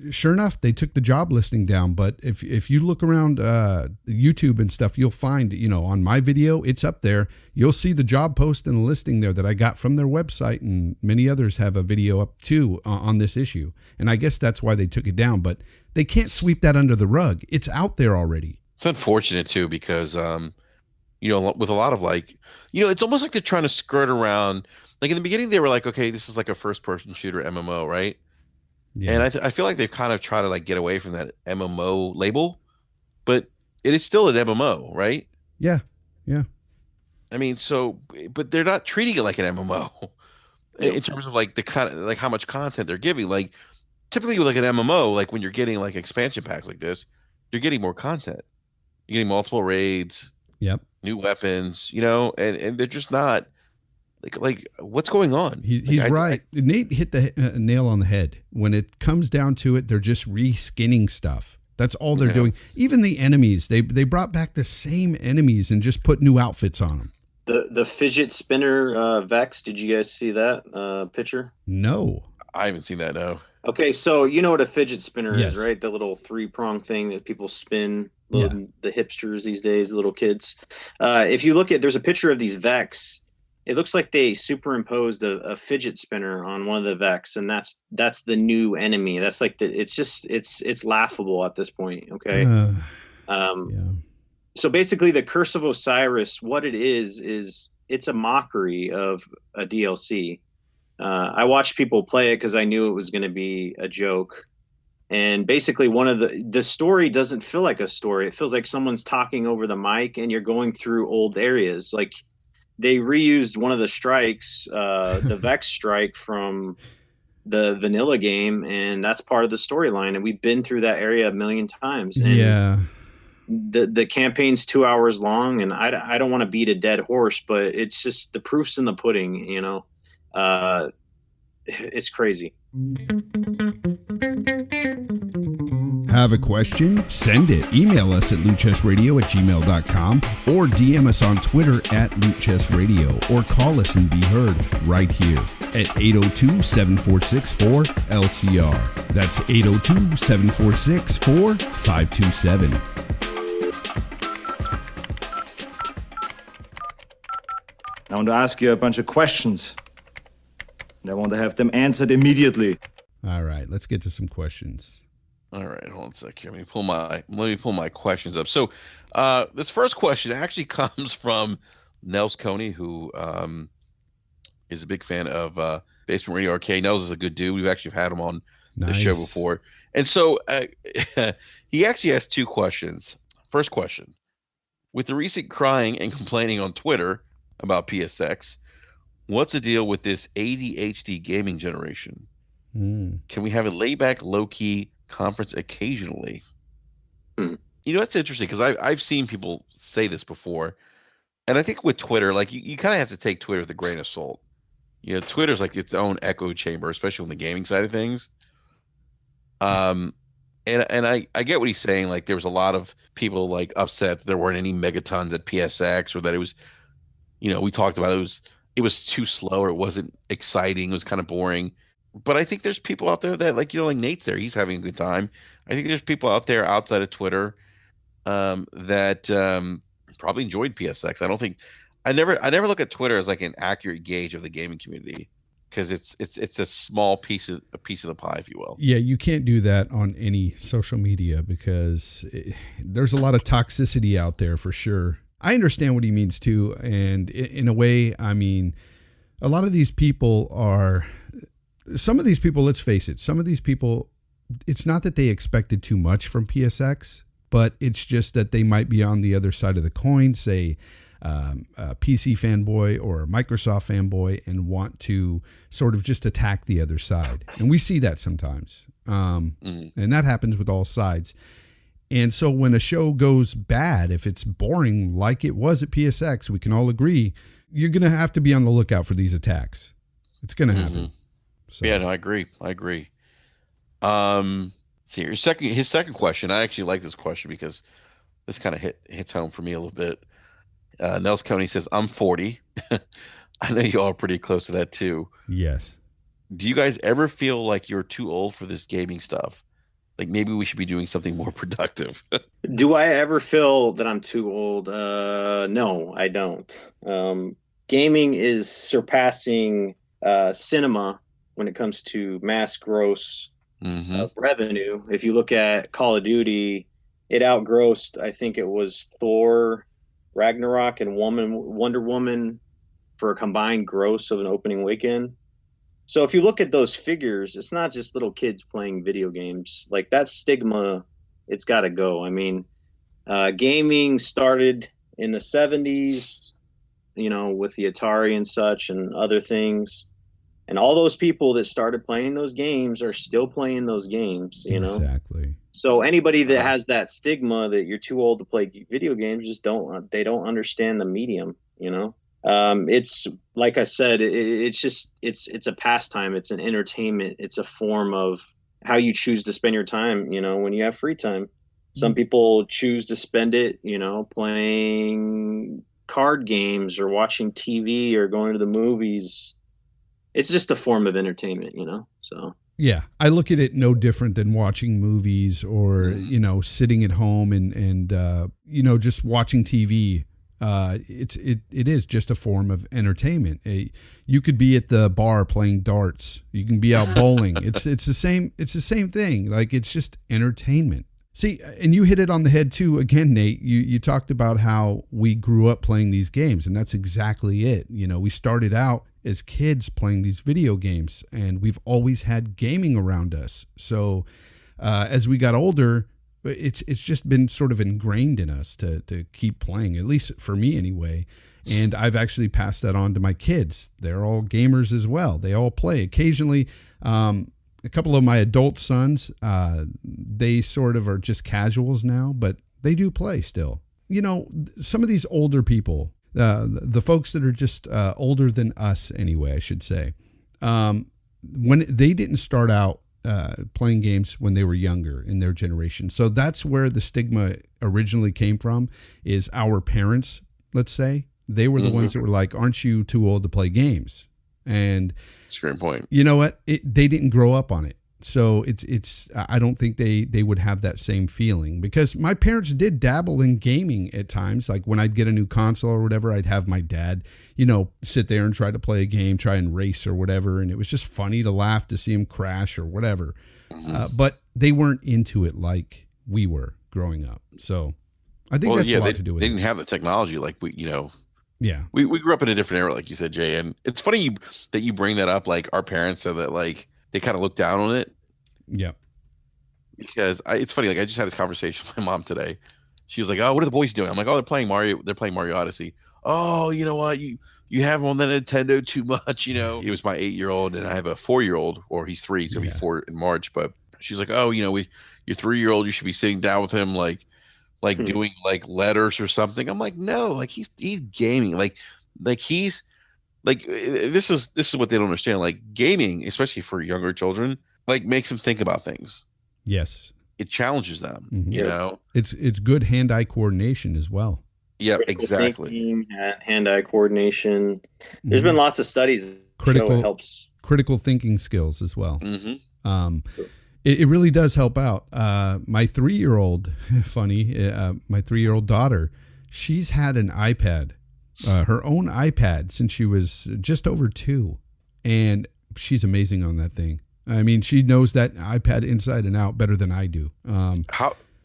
sure enough, they took the job listing down. But if you look around YouTube and stuff, you'll find, on my video, it's up there. You'll see the job post and the listing there that I got from their website, and many others have a video up too on this issue. And I guess that's why they took it down. But they can't sweep that under the rug. It's out there already. It's unfortunate too because with a lot of it's almost like they're trying to skirt around. Like in the beginning, they were like, okay, this is like a first-person shooter MMO, right? Yeah. And I feel like they've kind of tried to get away from that MMO label, but it is still an MMO, right? Yeah, yeah. I mean, but they're not treating it like an MMO in terms of the kind of how much content they're giving. Like typically with an MMO, when you're getting expansion packs like this, you're getting more content. You're getting multiple raids, yep, new weapons, and they're just not like what's going on? He's right. Nate hit the nail on the head. When it comes down to it, they're just reskinning stuff. That's all they're doing. Even the enemies, they brought back the same enemies and just put new outfits on them. The fidget spinner Vex. Did you guys see that picture? No, I haven't seen that. No. Okay, so you know what a fidget spinner Yes. is, right? The little 3-prong thing that people spin, Yeah. the hipsters these days, little kids. If you look at, there's a picture of these Vex. It looks like they superimposed a fidget spinner on one of the Vex, and that's the new enemy. That's it's laughable at this point. Okay. Yeah. So basically, the Curse of Osiris, what it is it's a mockery of a DLC. I watched people play it because I knew it was going to be a joke. And basically one of the story doesn't feel like a story. It feels like someone's talking over the mic and you're going through old areas. Like they reused one of the strikes, the Vex strike from the vanilla game. And that's part of the storyline. And we've been through that area a million times. And yeah. The campaign's 2 hours long, and I don't want to beat a dead horse, but it's just the proof's in the pudding, it's crazy. Have a question? Send it. Email us at lootchestradio@gmail.com or DM us on Twitter at lootchestradio or call us and be heard right here at 802-746-4LCR. That's 802-746-4527. I want to ask you a bunch of questions, and I want to have them answered immediately. All right, let's get to some questions. All right, hold on a sec here. Let me pull my questions up. So, this first question actually comes from Nels Coney, who is a big fan of Basement Radio Arcade. Nels is a good dude. We've actually had him on the show before, and so he actually has two questions. First question: with the recent crying and complaining on Twitter about PSX, what's the deal with this ADHD gaming generation? Can we have a laid-back, low-key conference occasionally? That's interesting because I've seen people say this before, and I think with Twitter, you kind of have to take Twitter with a grain of salt. Twitter's like its own echo chamber, especially on the gaming side of things. And I get what he's saying. Like there was a lot of people upset that there weren't any megatons at PSX, or that it was, we talked about it was too slow, or it wasn't exciting, it was kind of boring. But I think there's people out there that like Nate's there, he's having a good time. I think there's people out there outside of Twitter that probably enjoyed PSX. I never look at Twitter as like an accurate gauge of the gaming community, because it's a small piece of the pie, if you will. Yeah, you can't do that on any social media because there's a lot of toxicity out there for sure. I understand what he means too, and in a way, I mean, a lot of these people are. Some of these people, let's face it, some of these people, it's not that they expected too much from PSX, but it's just that they might be on the other side of the coin, say a PC fanboy or a Microsoft fanboy, and want to sort of just attack the other side. And we see that sometimes. And that happens with all sides. And so when a show goes bad, if it's boring like it was at PSX, we can all agree, you're going to have to be on the lookout for these attacks. It's going to happen. So. Yeah, no, I agree. See, his second question, I actually like this question because this kind of hits home for me a little bit. Nels Coney says, I'm 40. I know you all are pretty close to that too. Yes. Do you guys ever feel like you're too old for this gaming stuff? Like maybe we should be doing something more productive. Do I ever feel that I'm too old? No, I don't. Gaming is surpassing cinema when it comes to mass gross revenue. If you look at Call of Duty, it outgrossed, I think it was Thor, Ragnarok, and Wonder Woman for a combined gross of an opening weekend. So if you look at those figures, it's not just little kids playing video games. Like that stigma, it's got to go. I mean, gaming started in the 70s, with the Atari and such and other things. And all those people that started playing those games are still playing those games, Exactly. So anybody that has that stigma that you're too old to play video games they don't understand the medium, It's like I said, it's a pastime. It's an entertainment. It's a form of how you choose to spend your time, when you have free time. Some people choose to spend it, playing card games or watching TV or going to the movies. It's just a form of entertainment, so. Yeah, I look at it no different than watching movies or, sitting at home and just watching TV. It is just a form of entertainment. You could be at the bar playing darts. You can be out bowling. It's the same thing. Like, it's just entertainment. See, and you hit it on the head too. Again, Nate, you talked about how we grew up playing these games, and that's exactly it. We started out as kids playing these video games, and we've always had gaming around us. So as we got older, it's just been sort of ingrained in us to keep playing, at least for me anyway. And I've actually passed that on to my kids. They're all gamers as well. They all play. Occasionally, a couple of my adult sons, they sort of are just casuals now, but they do play still. Some of these older people, the folks that are just older than us anyway, I should say, when they didn't start out playing games when they were younger in their generation. So that's where the stigma originally came from, is our parents, let's say. They were the ones that were like, aren't you too old to play games? And that's a great point. You know what? They didn't grow up on it. So it's I don't think they would have that same feeling, because my parents did dabble in gaming at times. Like when I'd get a new console or whatever, I'd have my dad, sit there and try to play a game, try and race or whatever. And it was just funny to laugh to see him crash or whatever. But they weren't into it like we were growing up. So I think that's a lot to do with it. They didn't have the technology like we. Yeah, we grew up in a different era, like you said, Jay. And it's funny that you bring that up. Like our parents said that, like, they kind of looked down on it. Yeah. Because it's funny. Like I just had this conversation with my mom today. She was like, "Oh, what are the boys doing?" I'm like, "Oh, they're playing Mario. They're playing Mario Odyssey." "Oh, you know what? You have them on the Nintendo too much." It was my 8-year-old, and I have a 4-year-old, or he's 3, so he'll be 4 in March. But she's like, "Oh, your 3-year-old, you should be sitting down with him, like doing like letters or something." I'm like, "No, like he's gaming, like he's like this is what they don't understand. Like gaming, especially for younger children, like makes them think about things. Yes, it challenges them. It's good hand-eye coordination as well. Yeah, exactly. Thinking, hand-eye coordination. There's been lots of studies that show it helps. Critical thinking skills as well. It really does help out. My 3-year-old, my 3-year-old daughter, she's had an iPad, her own iPad, since she was just over 2. And she's amazing on that thing. I mean, she knows that iPad inside and out better than I do.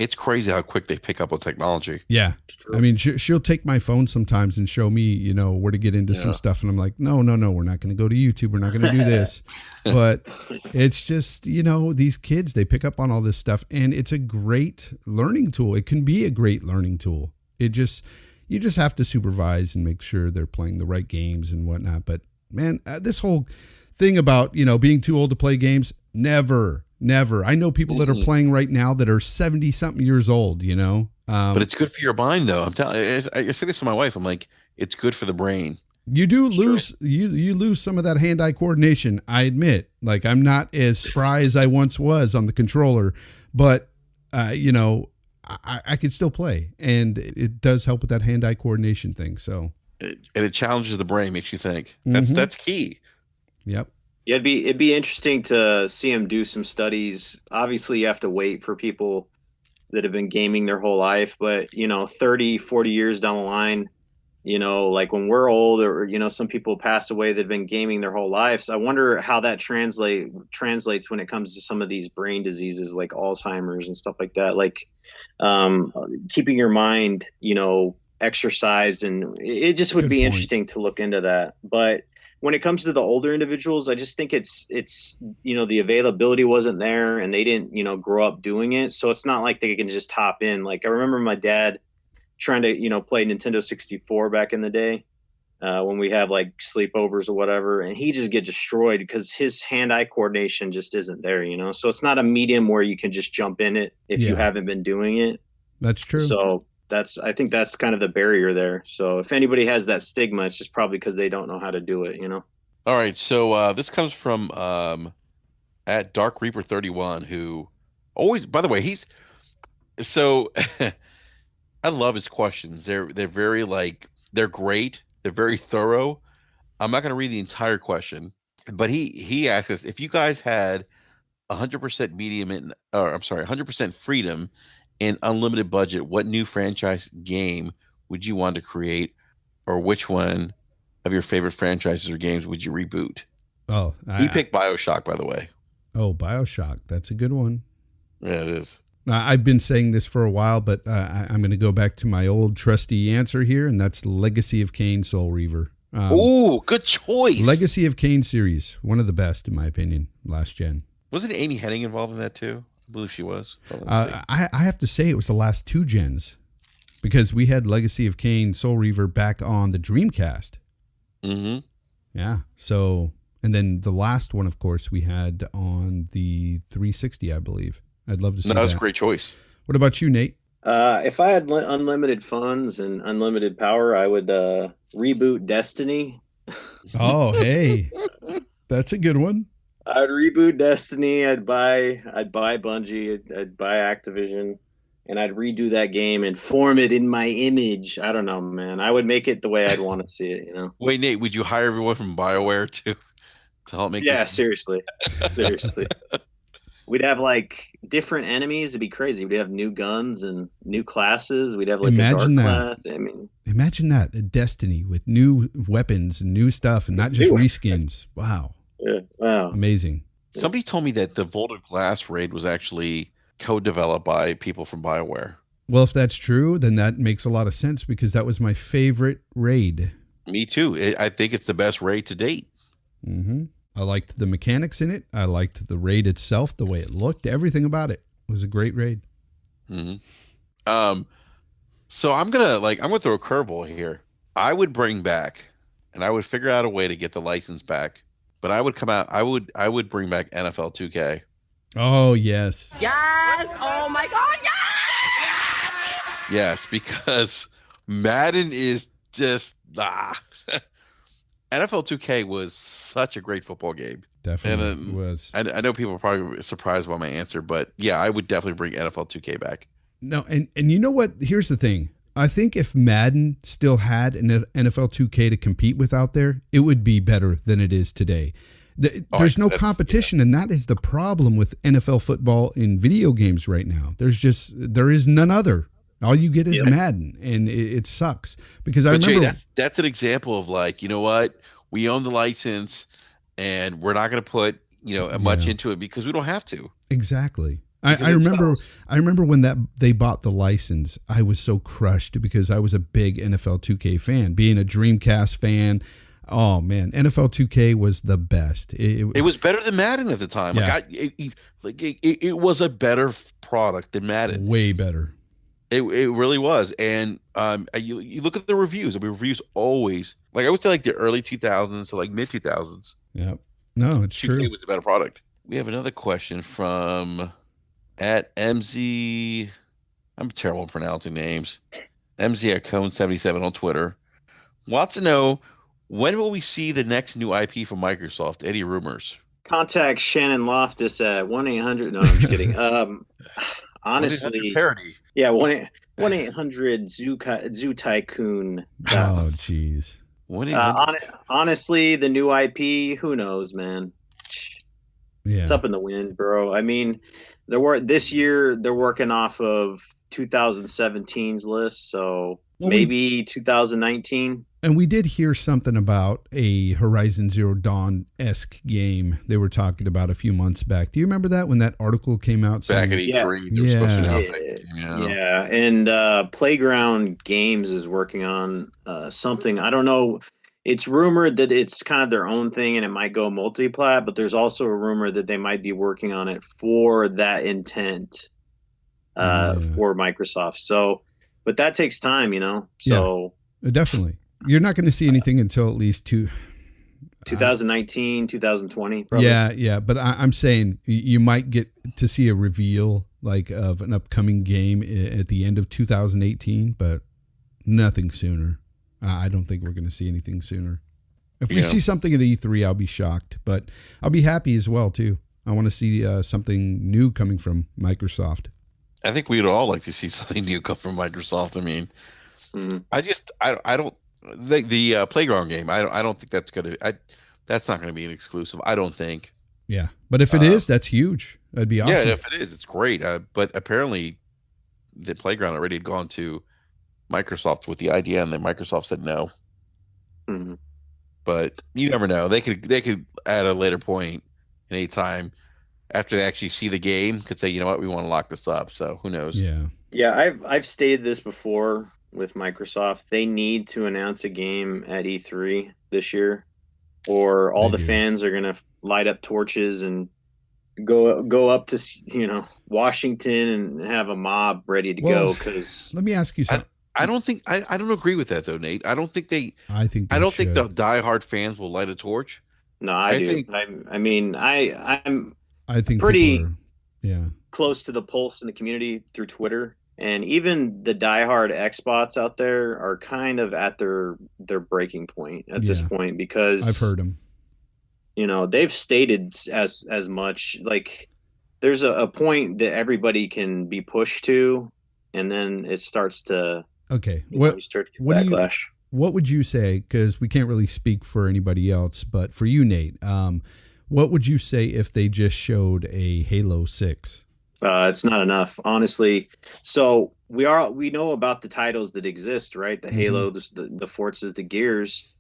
It's crazy how quick they pick up on technology. Yeah. I mean, she'll take my phone sometimes and show me, where to get into some stuff. And I'm like, no, we're not going to go to YouTube. We're not going to do this. But it's just, these kids, they pick up on all this stuff, and it's a great learning tool. It can be a great learning tool. You just have to supervise and make sure they're playing the right games and whatnot. But man, this whole thing about, being too old to play games, never. I know people that are playing right now that are 70 something years old, but it's good for your mind though. I'm telling you, I say this to my wife. I'm like, it's good for the brain. You do lose, you lose some of that hand-eye coordination. I admit, like I'm not as spry as I once was on the controller, but I could still play, and it does help with that hand-eye coordination thing. So, and it challenges the brain, makes you think. Mhm. That's key. Yep. Yeah, it'd be interesting to see him do some studies. Obviously, you have to wait for people that have been gaming their whole life, but 30, 40 years down the line, like when we're old, or some people pass away that've been gaming their whole lives. I wonder how that translates when it comes to some of these brain diseases like Alzheimer's and stuff like that. Like keeping your mind, exercised, and it just would Good be point. interesting to look into that. But when it comes to the older individuals, I just think it's the availability wasn't there, and they didn't grow up doing it, so it's not like they can just hop in. Like I remember my dad trying to play Nintendo 64 back in the day, when we have like sleepovers or whatever, and he just get destroyed because his hand-eye coordination just isn't there. So it's not a medium where you can just jump in it if you Yeah. haven't been doing it. That's true. So I think that's kind of the barrier there. So if anybody has that stigma, it's just probably because they don't know how to do it. All right, so this comes from at Dark Reaper 31, who always, by the way, he's so I love his questions. They're very they're great. They're very thorough. I'm not going to read the entire question, but he asks us if you guys had 100% 100% freedom and unlimited budget, what new franchise game would you want to create, or which one of your favorite franchises or games would you reboot? Oh, He picked BioShock, by the way. Oh, BioShock. That's a good one. Yeah, it is. I've been saying this for a while, but I'm going to go back to my old trusty answer here, and that's Legacy of Kain Soul Reaver. Ooh, good choice. Legacy of Kain series, one of the best in my opinion, last gen. Wasn't Amy Hennig involved in that too? I believe she was. I have to say it was the last 2 gens, because we had Legacy of Kain Soul Reaver back on the Dreamcast. Mm-hmm. Yeah. So, and then the last one, of course, we had on the 360, I believe. I'd love to see that. That's a great choice. What about you, Nate? If I had unlimited funds and unlimited power, I would reboot Destiny. Oh, hey, that's a good one. I'd reboot Destiny. I'd buy Bungie. I'd buy Activision, and I'd redo that game and form it in my image. I don't know, man. I would make it the way I'd want to see it. Wait, Nate, would you hire everyone from BioWare to help make? Yeah, this? seriously. We'd have like different enemies. It'd be crazy. We'd have new guns and new classes. We'd have like Imagine a dark that. class. I mean, Imagine that, a Destiny with new weapons and new stuff, and not just reskins. Wow. Yeah. Wow. Amazing. Somebody told me that the Vault of Glass raid was actually co-developed by people from BioWare. Well, if that's true, then that makes a lot of sense, because that was my favorite raid. Me too. I think it's the best raid to date. Mm-hmm. I liked the mechanics in it. I liked the raid itself, the way it looked, everything about it. It was a great raid. Mm-hmm. So I'm gonna throw a curveball here. I would bring back, and I would figure out a way to get the license back. But I would bring back NFL 2K. Oh yes. Yes! Oh my God! Yes! Yes, because Madden is just NFL 2K was such a great football game. Definitely was. I know people are probably surprised by my answer, but yeah, I would definitely bring NFL 2K back. No, and you know what? Here's the thing. I think if Madden still had an NFL 2K to compete with out there, it would be better than it is today. There's no competition, and that is the problem with NFL football in video games right now. There is none other. All you get is Madden, and it sucks. Because I remember that's an example of you know what? We own the license, and we're not going to put much into it because we don't have to. Exactly. I remember when they bought the license, I was so crushed because I was a big NFL 2K fan. Being a Dreamcast fan, oh man, NFL 2K was the best. It was better than Madden at the time. Yeah. It was a better product than Madden. Way better. It really was. And you look at the reviews. I mean, reviews always I would say the early 2000s to mid 2000s. Yeah. No, it's 2K true. was a better product. We have another question from at MZ. I'm terrible at pronouncing names. MZ at Cone77 on Twitter wants to know, when will we see the next new IP from Microsoft? Any rumors? contact Shannon Loftus at 1-800. No, I'm just kidding. honestly, parody. Yeah, 1-800 Zoo Tycoon. Oh, jeez. Honestly, the new IP, who knows, man? Yeah. It's up in the wind, bro. I mean, this year they're working off of 2017's list, so maybe 2019. And we did hear something about a Horizon Zero Dawn-esque game they were talking about a few months back. Do you remember that when that article came out? Back at E3, they were supposed to announce it. Yeah, and Playground Games is working on something. I don't know. It's rumored that it's kind of their own thing and it might go multiplat, but there's also a rumor that they might be working on it for that intent for Microsoft. So, but that takes time, you know? So definitely. You're not going to see anything until at least 2019, 2020. Probably. Yeah. But I'm saying you might get to see a reveal like of an upcoming game at the end of 2018, but nothing sooner. I don't think we're going to see anything sooner. If we see something at E3, I'll be shocked, but I'll be happy as well too. I want to see something new coming from Microsoft. I think we'd all like to see something new come from Microsoft. I mean, I don't the Playground game. I don't think that's that's not gonna be an exclusive. I don't think. Yeah, but if it is, that's huge. That'd be awesome. Yeah, if it is, it's great. But apparently, the Playground already had gone to Microsoft with the idea, and then Microsoft said no. Mm-hmm. But you never know. They could at a later point, in any time, after they actually see the game, could say, you know what, we want to lock this up. So who knows? Yeah. I've stated this before with Microsoft. They need to announce a game at E3 this year, or all the fans are gonna light up torches and go up to Washington and have a mob ready to go. Because let me ask you something. I don't agree with that though, Nate. I don't think the diehard fans will light a torch. No, I do. think I'm pretty close to the pulse in the community through Twitter, and even the diehard Xbots out there are kind of at their breaking point at this point, because I've heard them. They've stated as much. Like, there's a point that everybody can be pushed to, and then it starts to. Okay. You start to get backlash. What would you say? Because we can't really speak for anybody else, but for you, Nate, what would you say if they just showed a Halo 6? It's not enough, honestly. So we know about the titles that exist, right? The Halo, the Forzas, the Gears.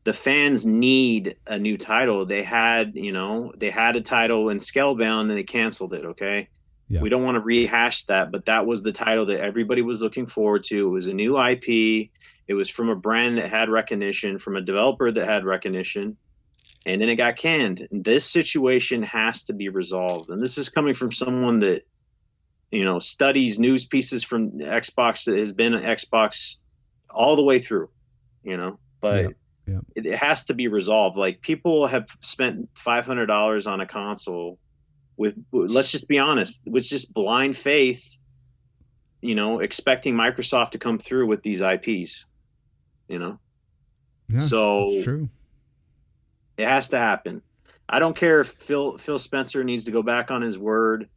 The fans need a new title. They had a title in Scalebound, and they canceled it. Okay. Yeah. We don't want to rehash that, but that was the title that everybody was looking forward to. It was a new IP. It was from a brand that had recognition, from a developer that had recognition, and then it got canned. This situation has to be resolved, and this is coming from someone that studies news pieces from Xbox, that has been an Xbox all the way through. But it has to be resolved. Like, people have spent $500 on a console with, let's just be honest, with just blind faith, expecting Microsoft to come through with these IPs, so that's true. It has to happen. I don't care if Phil Spencer needs to go back on his word,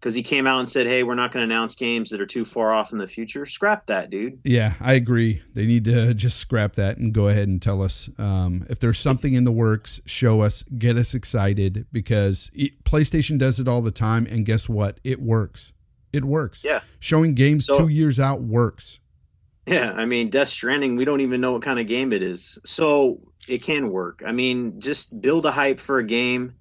because he came out and said, hey, we're not going to announce games that are too far off in the future. Scrap that, dude. Yeah, I agree. They need to just scrap that and go ahead and tell us if there's something in the works. Show us, get us excited, because PlayStation does it all the time, and guess what? It works. It works. Yeah. Showing games 2 years out works. Yeah, I mean, Death Stranding, we don't even know what kind of game it is. So it can work. I mean, just build a hype for a game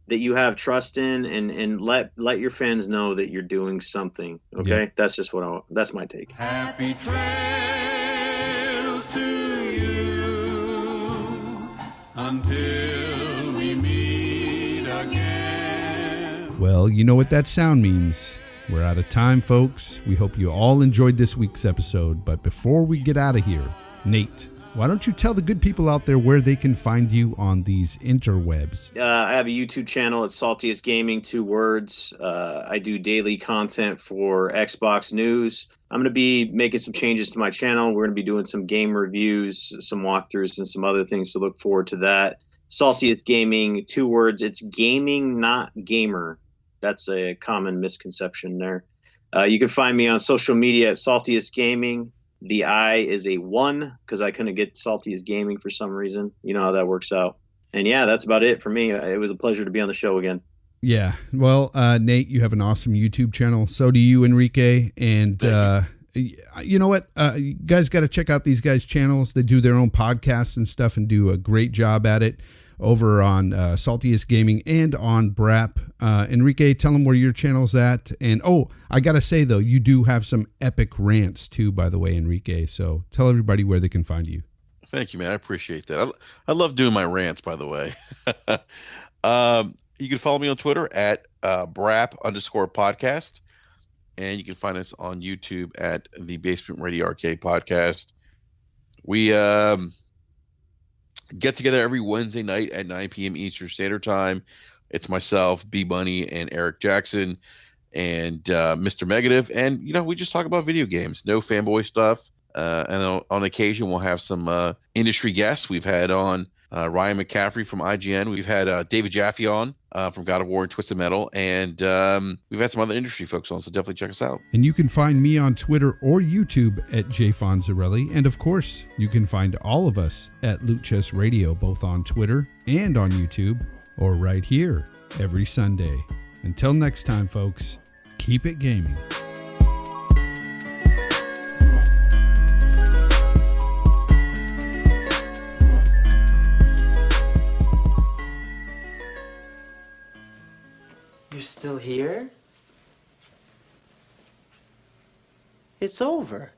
that you have trust in, and let your fans know that you're doing something. Okay? Yeah. That's just that's my take. Happy trails to you until we meet again. Well, you know what that sound means. We're out of time, folks. We hope you all enjoyed this week's episode. But before we get out of here, Nate, why don't you tell the good people out there where they can find you on these interwebs? I have a YouTube channel. It's Saltiest Gaming, 2 words. I do daily content for Xbox news. I'm going to be making some changes to my channel. We're going to be doing some game reviews, some walkthroughs, and some other things, so look forward to that. Saltiest Gaming, 2 words. It's gaming, not gamer. That's a common misconception there. You can find me on social media at Saltiest Gaming. The I is a 1 because I couldn't get Saltiest Gaming for some reason. You know how that works out. And yeah, that's about it for me. It was a pleasure to be on the show again. Yeah. Well, Nate, you have an awesome YouTube channel. So do you, Enrique. And you know what? You guys got to check out these guys' channels. They do their own podcasts and stuff and do a great job at it over on Saltiest Gaming and on BRAP. Enrique, tell them where your channel's at. And, I got to say, though, you do have some epic rants, too, by the way, Enrique. So tell everybody where they can find you. Thank you, man. I appreciate that. I love doing my rants, by the way. You can follow me on Twitter at BRAP_podcast. And you can find us on YouTube at the Basement Radio Arcade Podcast. We get together every Wednesday night at 9 p.m. Eastern Standard Time. It's myself, B Bunny, and Eric Jackson, and Mr. Megadeth. And, we just talk about video games. No fanboy stuff. And on occasion, we'll have some industry guests. We've had on Ryan McCaffrey from IGN. We've had David Jaffe on from God of War and Twisted Metal. And we've had some other industry folks on, so definitely check us out. And you can find me on Twitter or YouTube at jfonzarelli. And of course, you can find all of us at Loot Chest Radio, both on Twitter and on YouTube, or right here every Sunday. Until next time, folks, keep it gaming. You're still here? It's over.